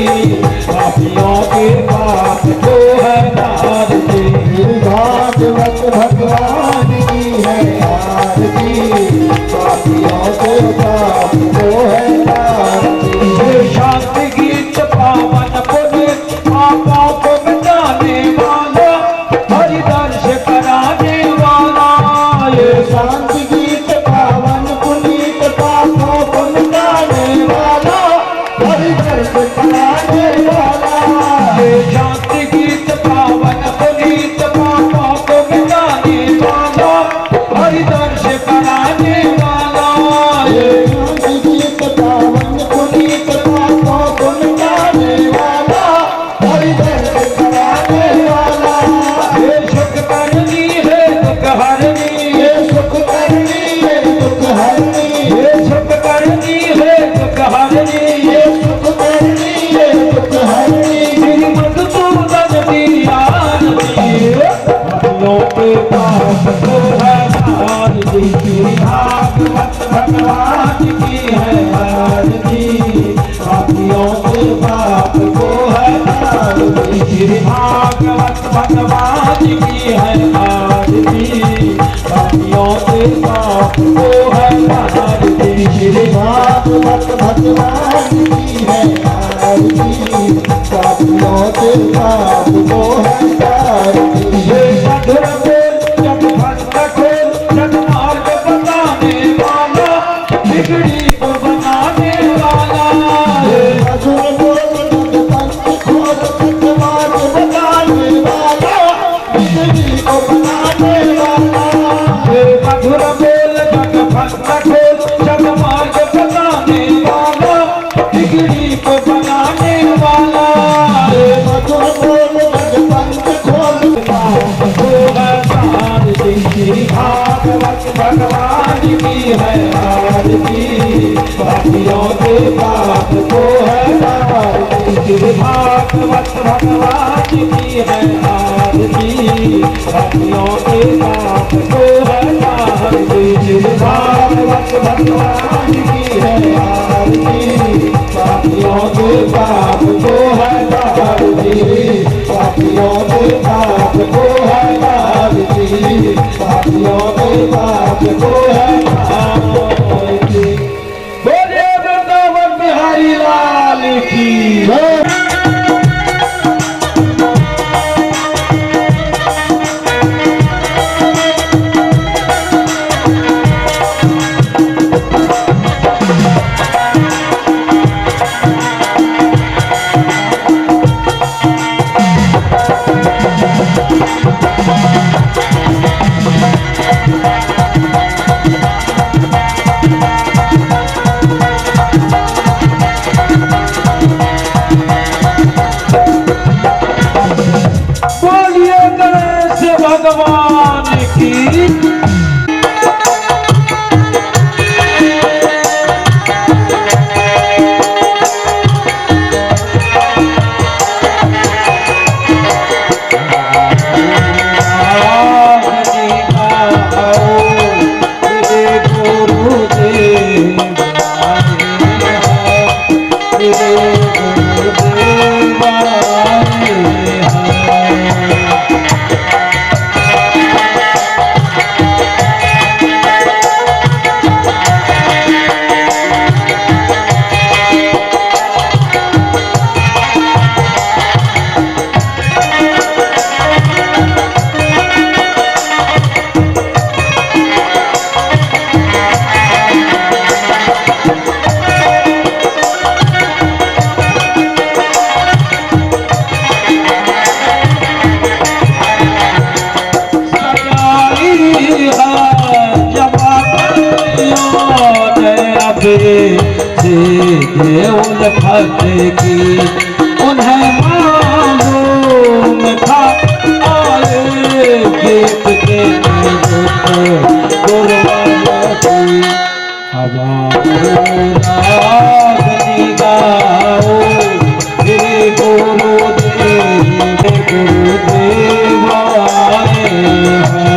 पापियों के पाप को हटार दी। श्री भागवत भगवान की है आरती, पापियों के पाप को हटार दी। शांति गीत पावन पुनीत पापों को मिटाने वाला, हरि दर्श कराने वाला। ये शांति गीत पावन पुनीत पापों को मिटाने वाला, हरि दर्श कराने वाला। ये शांति गीत पावन पुनीत पापों को मिटाने वाला, हरि दर्श कराने वाला। ये शांति गीत पावन पुनीत पापों को मिटाने वाला, हरि दर्श कराने वाला। ये सुख करनी है दुख हरनी, ये सुख करनी है दुख हरनी, ये सुख करनी है दुख हरनी, ये सुख करनी है दुख हरनी। श्री मधुसूदन की आरती, पापियों के पाप को हटार दी। श्री भागवत भगवान की है आरती, पापियों के पाप को हटार दी। श्री भागवत भगवान की है आरती, पापियों के पाप को हटार दी। श्री भागवत भगवान की है आरती, पापियों के पाप को हटार दी। ये मधुर बोल जग भक्त खोल, जग मार्ग बताने वाला, बिगड़ी को बनाने वाला। ये मधुर बोल जग भक्त खोल, जग मार्ग बताने वाला, बिगड़ी को बनाने वाला। ये मधुर बोल जग भक्त खोल, जग मार्ग बताने वाला, बिगड़ी को बनाने वाला। ये मधुर बोल जग भक्त खोल, पाप को हटार दी। श्री भागवत भगवान की है आरती, पापियों के पाप को हटार दी। श्री भागवत भगवान की है आरती, पापियों के पाप को हटार दी। श्री भागवत भगवान की है आरती, पापियों के पाप को हटार दी। पापियों के पाप को हटार दी, पापियों के पाप को हटार दी। बोले वृंदावन बिहारी लाल की जय। गुरुदेव आए हैं। देवल फत की उन्हें मालूम था आए गीत के गुरुवरती हवा रागनी गाओ हे गुरुदेव आए हैं।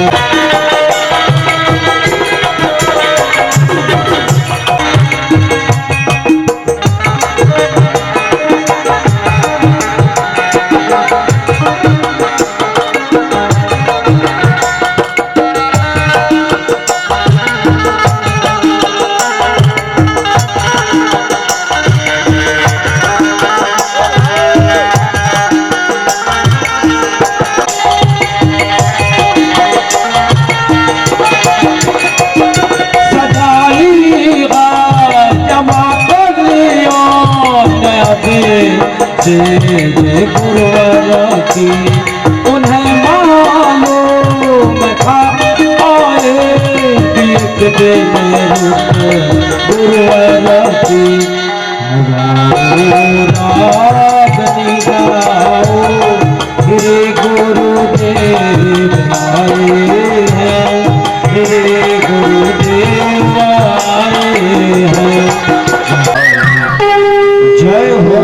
गुरुवरती उन्हें मालूम था आए गीत गुरुवरती रागनी गाओ हे गुरुदेव आए हैं, हे गुरुदेव आए हैं। जय हो।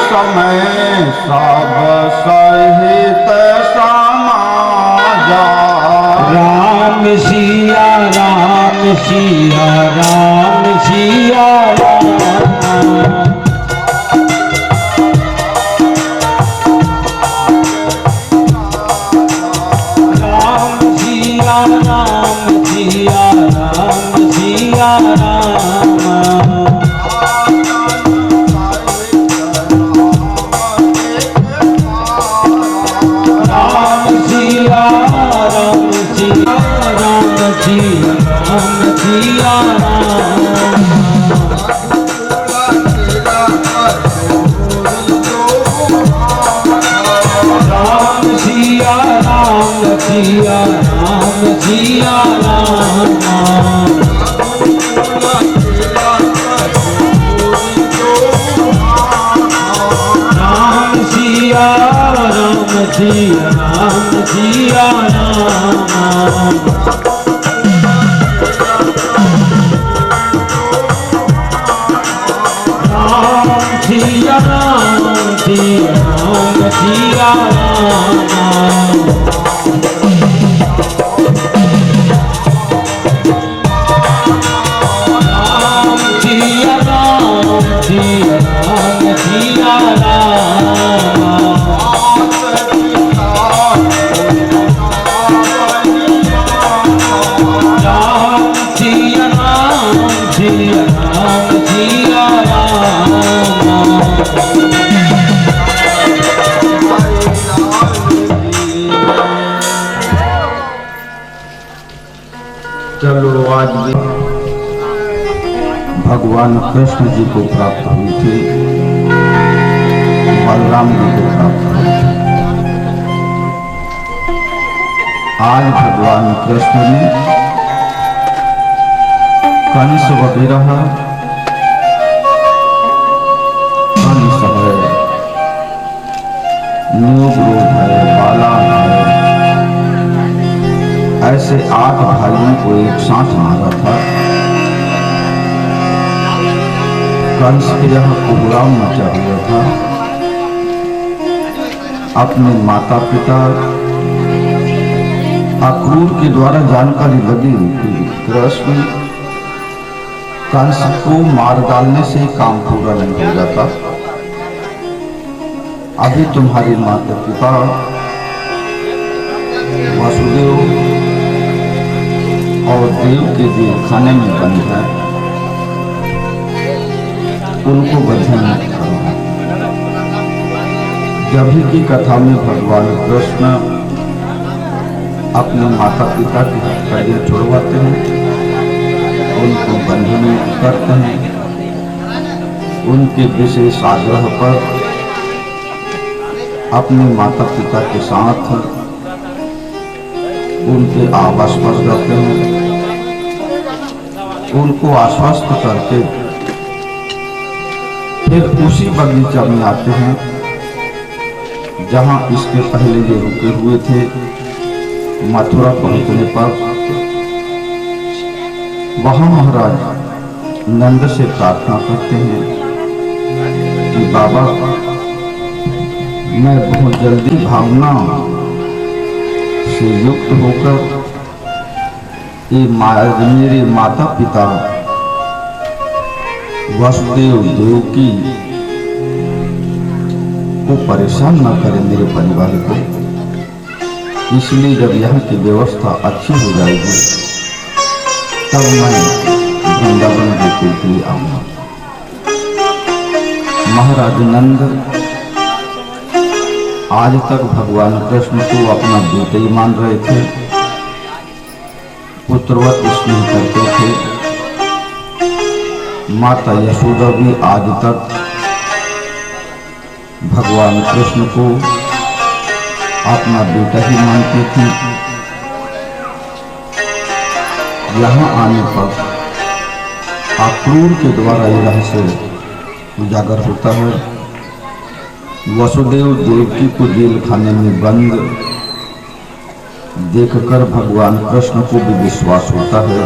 समय सब सहित समाजा राम सिया राम सिया राम सिया राम। राम सिया राम सिया राम सिया राम। सिया राम सिया राम। राम सिया राम सिया राम सिया राम। राम सिया राम सिया राम सिया राम। चलो आज भी भगवान कृष्ण जी को प्राप्त हुई थी, बलराम जी को प्राप्त हुई थी। आज भगवान कृष्ण ने कंस वगैरह कंस है, न्यूग रूप है, बाला है, ऐसे 8 भाइयों को एक साथ मारा था। कंस के यहाँ कोहराम मचा हुआ था। अपने माता पिता, अक्रूर के द्वारा जानकारी लगी कि कृष्ण कंस को मार डालने से काम पूरा नहीं हो जाता। अभी तुम्हारे माता पिता वसुदेव और देव के जेल खाने में बंद है, उनको बंधन मत करो। जब की कथा में भगवान कृष्ण अपने माता पिता की हथकड़ियाँ छुड़वाते हैं, उनको बंधन मुक्त करते हैं। उनके विशेष आग्रह पर अपने माता पिता के साथ उनके आवास पर जाते हैं, उनको आश्वस्त करके फिर उसी बगीचा में आते हैं जहां इसके पहले ये रुके हुए थे। मथुरा पहुंचने पर वहां महाराज नंद से प्रार्थना करते हैं कि बाबा, मैं बहुत जल्दी भावना से युक्त होकर मेरे माता पिता वसुदेव देवकी को परेशान न करे, मेरे परिवार को। इसलिए जब यहाँ की व्यवस्था अच्छी हो जाएगी तब मैं वृंदावन देखने के लिए आऊंगा। महाराज नंद आज तक भगवान कृष्ण को अपना बेटा ही मान रहे थे, पुत्रवत स्नेह करते थे। माता यशोदा भी आज तक भगवान कृष्ण को अपना बेटा ही मानती थी। यहाँ आने पर अक्रूर के द्वारा यह रहस्य उजागर होता है। वसुदेव देवकी को जेल खाने में बंद देखकर भगवान कृष्ण को भी विश्वास होता है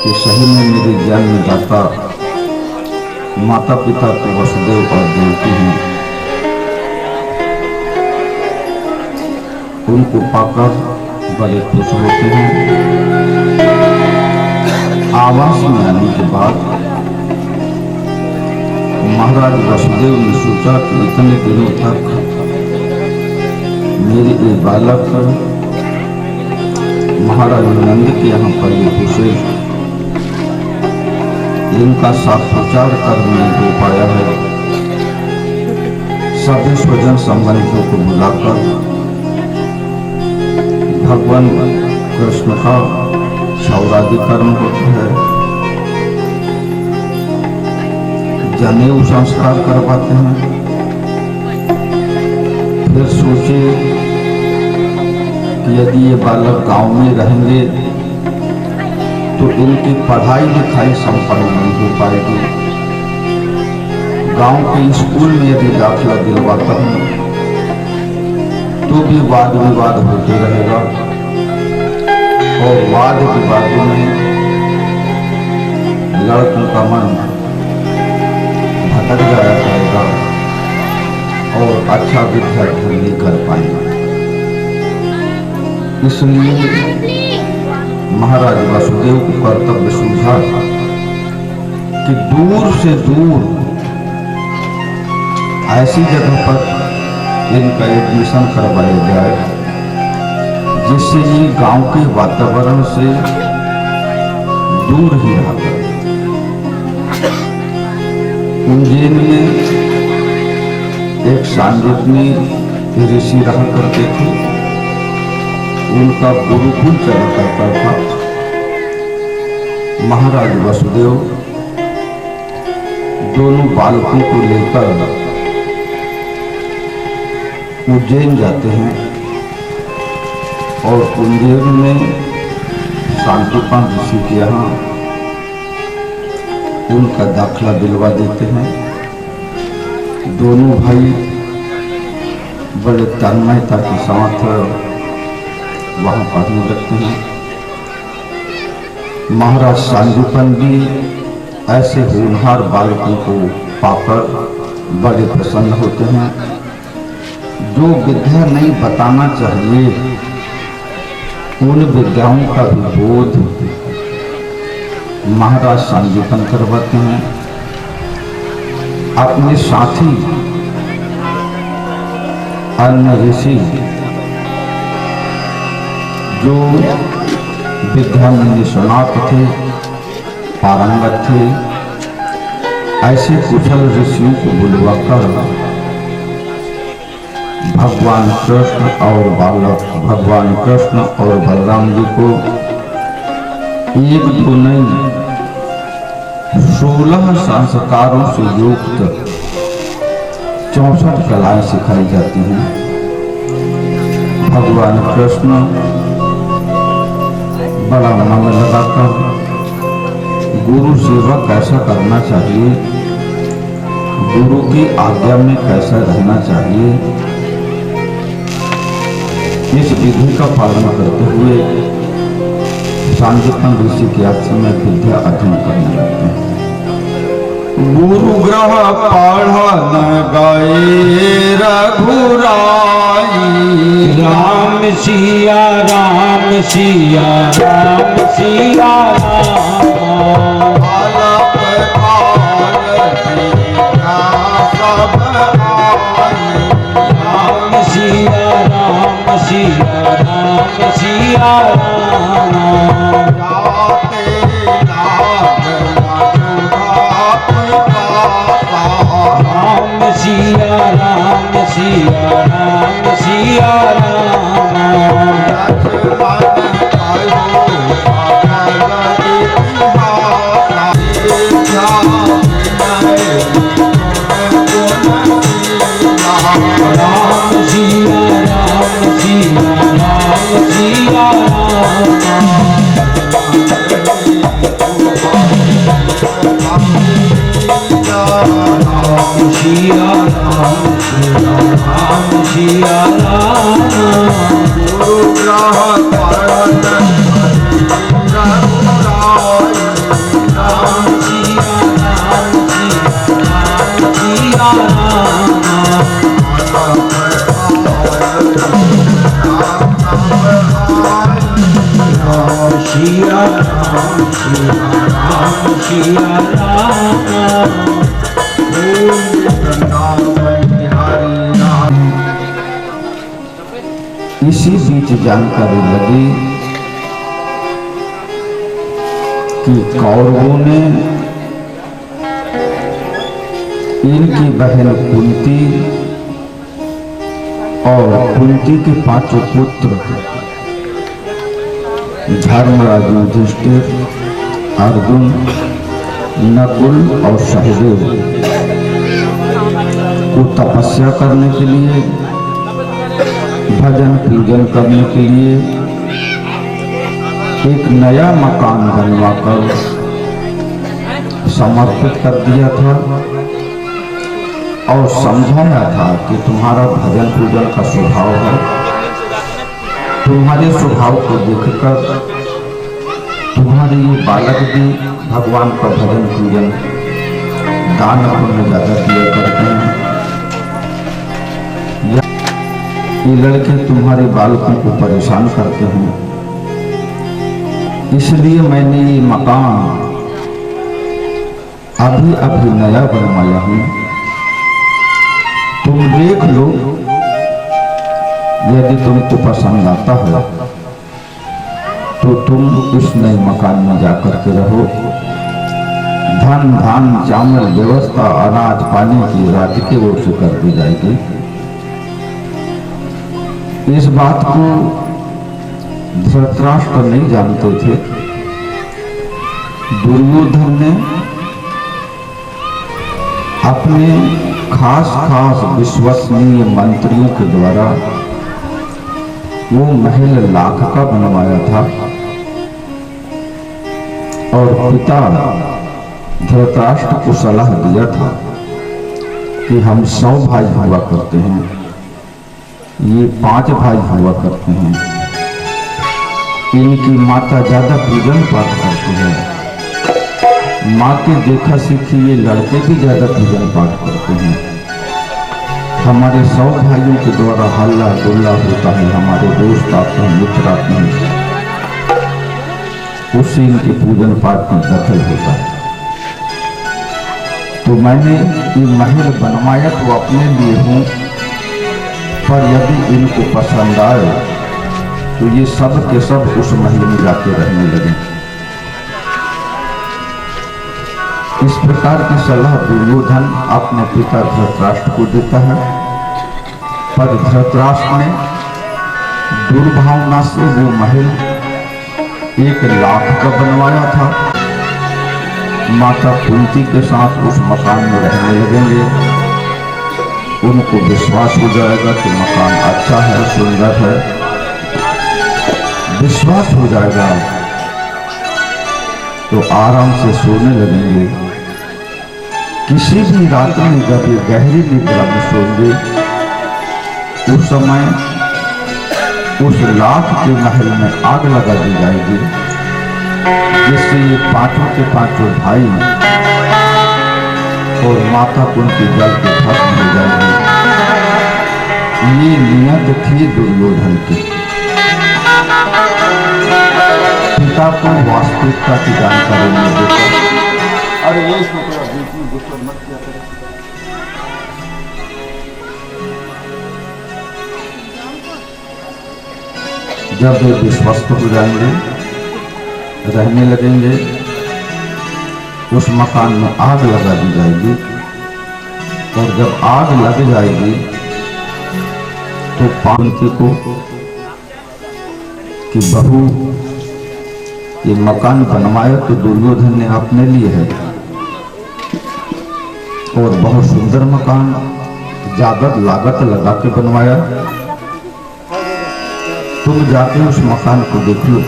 कि सही में मेरे जन्मदाता माता पिता तो वसुदेव और देवकी हैं। उनको पाकर बड़े खुश होते हैं। आवास में आने के बाद महाराज वसुदेव ने सोचा कि इतने दिनों तक मेरे एक बालक महाराज नंद के यहाँ पर ये घुसे, इनका साक्षात्कार कर नहीं हो पाया है। सभी स्वजन संबंधियों को बुलाकर भगवान कृष्ण का क्षौराधिकरण होता है, जनेऊ संस्कार करवाते हैं। फिर सोचे कि यदि ये बालक गांव में रहेंगे तो इनकी पढ़ाई लिखाई संपन्न नहीं हो पाएगी। गांव के स्कूल में यदि दाखिला दिलवाता हूं तो भी वाद विवाद होते रहेगा और वाद विवादों में लड़कों का मन भटक जाया करेगा और अच्छा विद्यार्थी नहीं कर पाएंगे। इसलिए महाराज वसुदेव को कर्तव्य सूझा कि दूर से दूर ऐसी जगह पर इनका एडमिशन करवाया जाए जिससे ये गांव के वातावरण से दूर ही रहा करे। उज्जैन में एक सांदीपनी ऋषि रहा करते थे, उनका गुरुकुल चला करता था। महाराज वसुदेव दोनों बालकों को लेकर उज्जैन जाते हैं और उज्जैन में सांदीपन ऋषि के यहाँ उनका दाखिला दिलवा देते हैं। दोनों भाई बड़े तन्मयता के साथ वहां पढ़ने लगते हैं। महाराज सांदीपन भी ऐसे होनहार बालकों को पाकर बड़े प्रसन्न होते हैं। जो विद्या नहीं बताना चाहिए उन विद्याओं का भी बोध महाराज संजीवन करवाते हैं। अपने साथी अन्य ऋषि जो विद्या में निष्णात थे, पारंगत थे, ऐसे कुशल ऋषियों को बुलवाकर भगवान कृष्ण और बलराम जी को एक दो नहीं 16 संस्कारों से युक्त 64 कलाएं सिखाई जाती हैं। भगवान कृष्ण बड़ा मन लगाकर गुरु सेवा कैसा करना चाहिए, गुरु की आज्ञा में कैसा रहना चाहिए, इस विधि का पालन करते हुए सांदीपन ऋषि के आश्रम में विद्या अध्ययन करने लगते हैं। गुरु ग्रह पढ़न गए रघुराई, राम सिया राम सिया राम सिया राम। आलप काल सीता सब आई, राम सिया राम सिया राम सिया राम। जाते लाग लछुआ पासा, राम सिया राम सिया राम सिया राम। लक्ष्मण कहो सकल इतिहासा, सीता विनय गुण शीला। राम सिया राम सिया राम सिया राम। राम सिया राम सिया राम सिया राम। गुरु ग्रह पढ़न रघुराई, राम सिया राम सिया राम सिया राम। राम सिया राम सिया राम सिया राम। इसी बीच जानकारी लगी कि कौरवों ने इनकी बहन कुंती और कुंती के 5 पुत्र धर्मराज युधिष्ठिर, अर्जुन, नकुल और सहदेव को तपस्या करने के लिए, भजन पूजन करने के लिए एक नया मकान बनवाकर समर्पित कर दिया था और समझाया था कि तुम्हारा भजन पूजन का स्वभाव है, तुम्हारे स्वभाव को देखकर तुम्हारे ये बालक भी भगवान का भजन पूजन दान पुण्य ज्यादा किया करते हैं। ये लड़के तुम्हारे बालकों को परेशान करते हैं, इसलिए मैंने ये मकान अभी अभी नया बनवाया हूं, तुम देख लो, यदि तुमको पसंद आता है तो तुम इस नए मकान में जाकर के रहो। धन धान चावल व्यवस्था अनाज पानी की राज्य की ओर से कर दी जाएगी। इस बात को धृतराष्ट्र नहीं जानते थे। दुर्योधन ने अपने खास विश्वसनीय मंत्रियों के द्वारा वो महल लाख का बनवाया था और पिता धृतराष्ट्र को सलाह दिया था कि हम 100 भाई हुआ करते हैं, ये 5 भाई हुआ करते हैं, इनकी माता ज्यादा पूजन पाठ करती है, माँ के देखा सीखी ये लड़के भी ज्यादा पूजन पाठ करते हैं, हमारे 100 भाइयों के द्वारा हल्ला गुल्ला होता है, हमारे दोस्त आते हैं, मित्र आते हैं, उससे इनके पूजन पाठ में दखल होता है। तो मैंने ये महल बनवाया तो अपने लिए हूँ, पर यदि इनको पसंद आए तो ये सब के सब उस महल में जाके रहने लगे। इस प्रकार की सलाह दुर्योधन अपने पिता धृतराष्ट्र को देता है, पर धृतराष्ट्र ने दुर्भावना से वो महल 1 लाख का बनवाया था। माता कुंती के साथ उस मकान में रहने लगेंगे। उनको विश्वास हो जाएगा कि मकान अच्छा है, सुंदर है, विश्वास हो जाएगा तो आराम से सोने लगेंगे। किसी भी रात में जब ये गहरी निद्रा में सोएंगे, उस समय उस लाख के महल में आग लगा दी जाएगी, जिससे ये पांचों के पांचों भाई और माता कुंती जल के भस्म हो जाएंगे। ये नियत थी दुर्योधन की। पिता को वास्तविकता की जानकारी नहीं देता। अरे ये गुस्सा मत किया करो। जब वे विश्वस्त हो जाएंगे, रहने लगेंगे, उस मकान में आग लगा दी जाएगी, और जब आग लग जाएगी तो कुंती को कि बहू ये मकान बनवाया तो दुर्योधन ने अपने लिए है, और बहुत सुंदर मकान, ज्यादा लागत लगा के बनवाया। तुम जाके उस मकान को देख लो,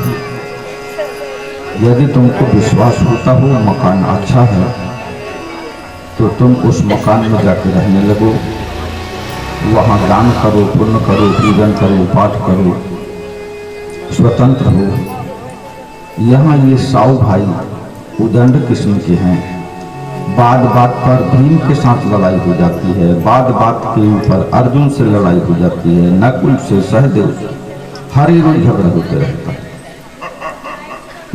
यदि तुमको विश्वास होता हो मकान अच्छा है तो तुम उस मकान में जाके रहने लगो, वहाँ दान करो, पुण्य करो, पूजन करो, पाठ करो, स्वतंत्र हो। यहाँ ये 100 भाई उदंड किस्म के हैं। बात बात पर भीम के साथ लड़ाई हो जाती है, बात बात के ऊपर अर्जुन से लड़ाई हो जाती है, नकुल से, सहदेव, हर रोज झगड़ा होते रहता है।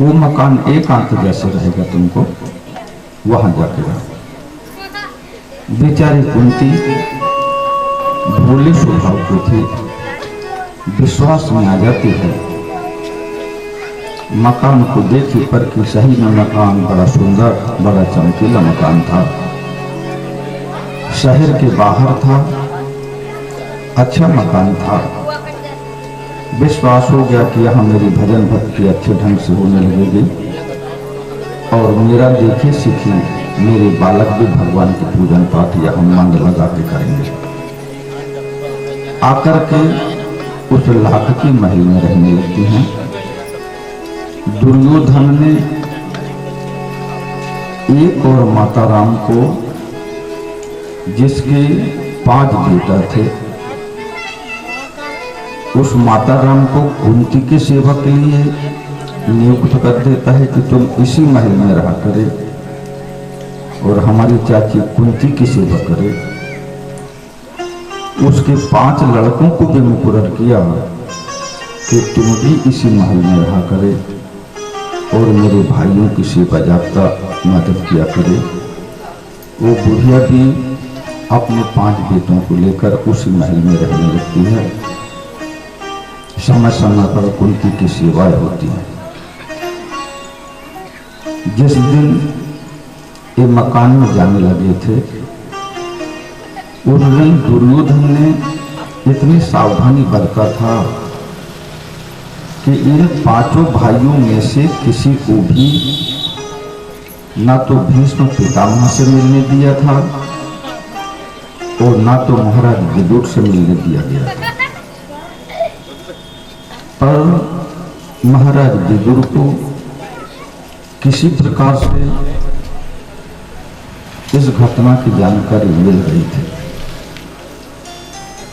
वो मकान एकांत जैसे रहेगा, तुमको वहां जाके रहो। बेचारी कुंती भोले स्वभाव की थी, विश्वास में आ जाती है। मकान को देखी पर कि सही में मकान बड़ा सुंदर, बड़ा चमकीला मकान था, शहर के बाहर था, अच्छा मकान था। विश्वास हो गया कि यहाँ मेरी भजन भक्ति अच्छे ढंग से होने लगेगी, और मेरा देखे सीखी मेरे बालक भी भगवान के पूजन पाठ या मन लगा के करेंगे। आकर के उस लाख की महल में रहने लगती हैं। दुर्योधन ने एक और माता राम को, जिसके 5 बेटा थे, उस माता राम को कुंती की सेवा के लिए नियुक्त कर देता है कि तुम इसी महल में रहा करे और हमारी चाची कुंती की सेवा करे। उसके 5 लड़कों को भी मुकर्रर किया कि तुम भी इसी महल में रहा करे और मेरे भाइयों की सेवा जाप्ता मदद किया करे। वो बुढ़िया भी अपने 5 बेटों को लेकर उसी महल में रहने लगती है। समय समय पर कुंती की सेवाएं होती हैं। जिस दिन ये मकान में जाने लगे थे, उस दिन दुर्योधन ने इतनी सावधानी बरता था कि इन 5 भाइयों में से किसी को भी ना तो भीष्म पितामह से मिलने दिया था और ना तो महाराज विदुर से मिलने दिया गया था। पर महाराज विदुर को किसी प्रकार से इस घटना की जानकारी मिल रही थी।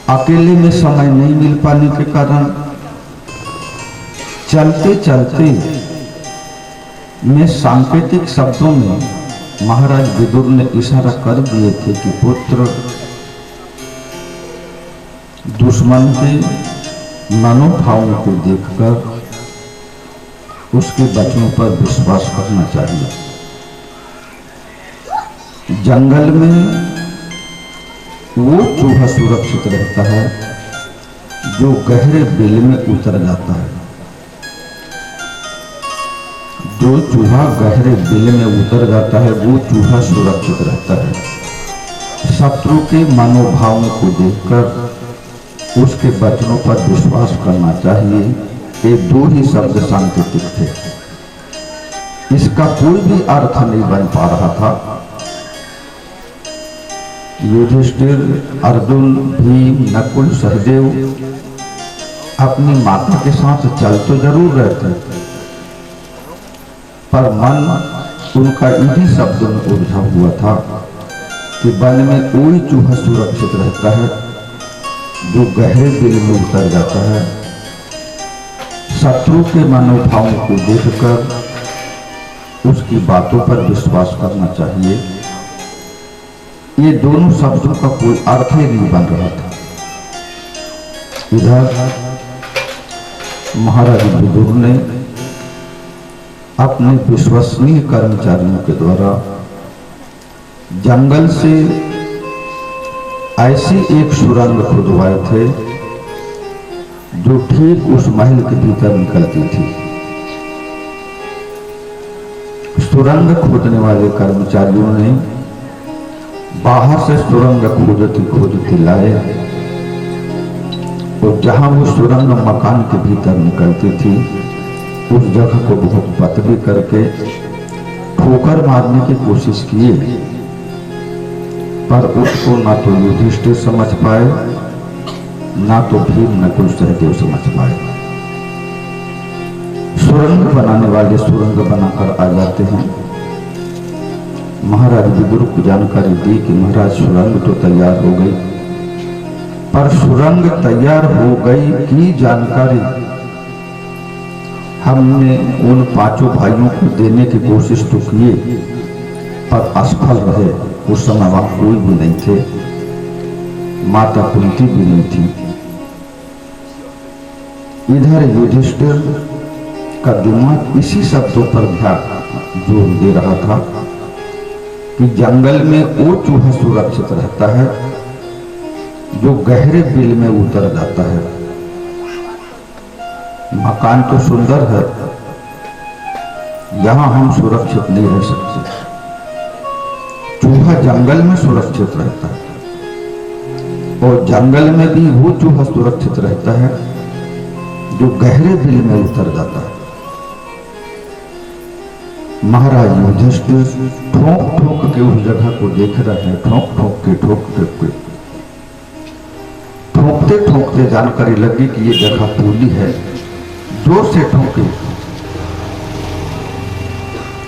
अकेले में समय नहीं मिल पाने के कारण चलते चलते में सांकेतिक शब्दों में महाराज विदुर ने इशारा कर दिए थे कि पुत्र, दुश्मन के मनोभावों को देखकर उसके बच्चों पर विश्वास करना चाहिए। जंगल में वो चूहा सुरक्षित रहता है जो गहरे बिल में उतर जाता है। जो चूहा गहरे बिल में उतर जाता है वो चूहा सुरक्षित रहता है। शत्रु के मनोभावों को देखकर उसके वचनों पर विश्वास करना चाहिए। ये दो ही शब्द सांकेतिक थे, इसका कोई भी अर्थ नहीं बन पा रहा था। युधिष्ठिर, अर्जुन, भीम, नकुल, सहदेव अपनी माता के साथ चल तो जरूर रहे थे, पर मन उनका इन्हीं शब्दों में उलझा हुआ था कि वन में कोई चूहा सुरक्षित रहता है जो गहरे दिल में उतर जाता है। शत्रु के मनोभावों को देखकर उसकी बातों पर विश्वास करना चाहिए। ये दोनों शब्दों का कोई अर्थ ही नहीं बन रहा था। इधर महाराज विदुर ने अपने विश्वसनीय कर्मचारियों के द्वारा जंगल से ऐसी एक सुरंग खुदवाए थे जो ठीक उस महल के भीतर निकलती थी। सुरंग खोदने वाले कर्मचारियों ने बाहर से सुरंग खोदती खोदती लाए और जहां वो सुरंग मकान के भीतर निकलती थी उस जगह को बहुत पतली करके ठोकर मारने की कोशिश किए, पर उसको ना तो युधिष्ठिर समझ पाए ना तो भीम, नकुल, सहदेव समझ पाए। सुरंग बनाने वाले सुरंग बनाकर आ जाते हैं। महाराज विदुर को जानकारी दी कि महाराज सुरंग तो तैयार हो गई, पर सुरंग तैयार हो गई की जानकारी हमने उन पांचों भाइयों को देने की कोशिश तो किए, पर असफल रहे। उस समय वहां कोई भी नहीं थे, माता कुंती भी नहीं थी। इधर युधिष्ठिर का दिमाग इसी शब्दों पर ध्यान जोर दे रहा था कि जंगल में वो चूहा सुरक्षित रहता है जो गहरे बिल में उतर जाता है। मकान तो सुंदर है, यहां हम सुरक्षित नहीं रह सकते। चूहा जंगल में सुरक्षित रहता है और जंगल में भी वो चूहा सुरक्षित रहता है जो गहरे बिल में उतर जाता है। महाराज युधिष्ठिर ठोक ठोक के उस जगह को देख रहे हैं, ठोक ठोक के ठोकते ठोकते जानकारी लगी कि ये जगह पूली है। जोर से ठोके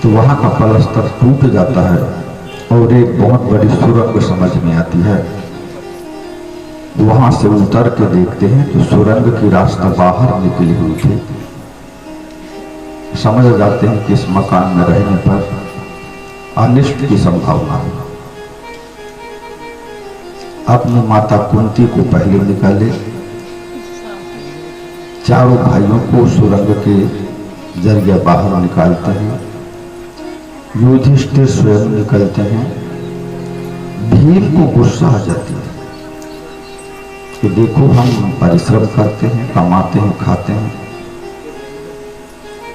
तो वहां का पलस्तर टूट जाता है और एक बहुत बड़ी सुरंग समझ में आती है। वहां से उतर के देखते हैं तो सुरंग की रास्ता बाहर निकली हुई थी। समझ जाते हैं कि इस मकान में रहने पर अनिष्ट की संभावना है। अपनी माता कुंती को पहले निकाले, चारों भाइयों को सुरंग के जरिए बाहर निकालते हैं। युधिष्ठिर स्वयं निकलते हैं। भीम को गुस्सा आ जाती है कि देखो हम परिश्रम करते हैं, कमाते हैं, खाते हैं,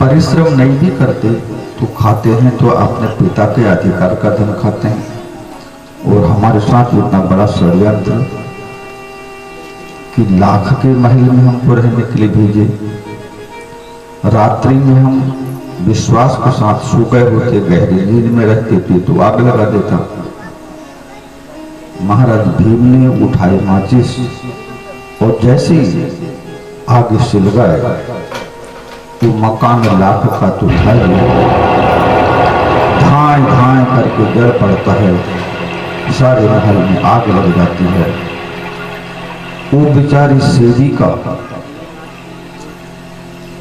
परिश्रम नहीं भी करते तो खाते हैं तो अपने पिता के अधिकार का धन खाते हैं और हमारे साथ इतना बड़ा षड्यंत्र कि लाख के महल में हमको रहने के लिए भेजे, रात्रि में हम विश्वास के साथ सो गए होते, गहरी नींद में रहते थे तो आग लगा देता। महाराज भीम ने उठाए माचिस और जैसे ही आग से लगाए तो मकान लाख का तो धाय धाय करके जल पड़ता है, सारे महल में आग लग जाती है। वो बेचारी सेविका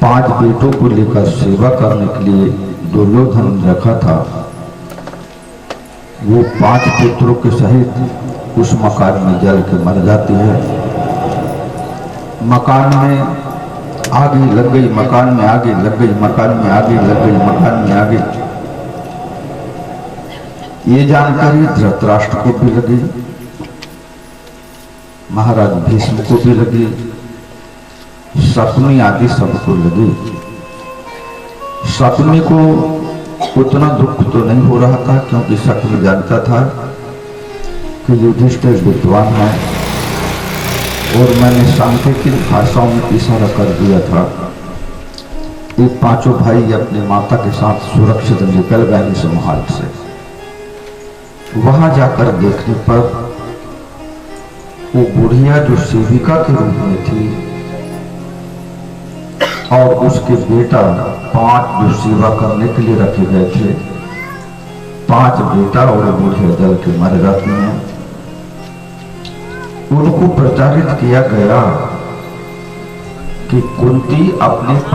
5 बेटों को लेकर सेवा करने के लिए दुर्योधन रखा था, वो 5 पुत्रों के सहित उस मकान में जल के मर जाती है। मकान में आगे लग गई मकान में, आगे लग गई मकान में, आगे लग गई मकान में, आगे। ये जानकारी धृतराष्ट्र को भी लगी, महाराज भीष्म को भी लगी, शकुनी आदि सबको लगी। शकुनी को उतना दुख तो नहीं हो रहा था, क्योंकि शकुनी जानता था कि युधिष्ठिर विद्वान है, और मैंने सांकेतिक भाषाओं में इशारा कर दिया था। ये पांचों भाई अपनी माता के साथ सुरक्षित निकल गए इस महल से। वहां जाकर देखने पर वो बुढ़िया जो सेविका के रूप में थी और उसके बेटा 5 जो सेवा करने के लिए रखे गए थे, 5 बेटा और बुढ़िया दल के मर जाते हैं। उनको प्रचारित किया गया कि कुंती अपने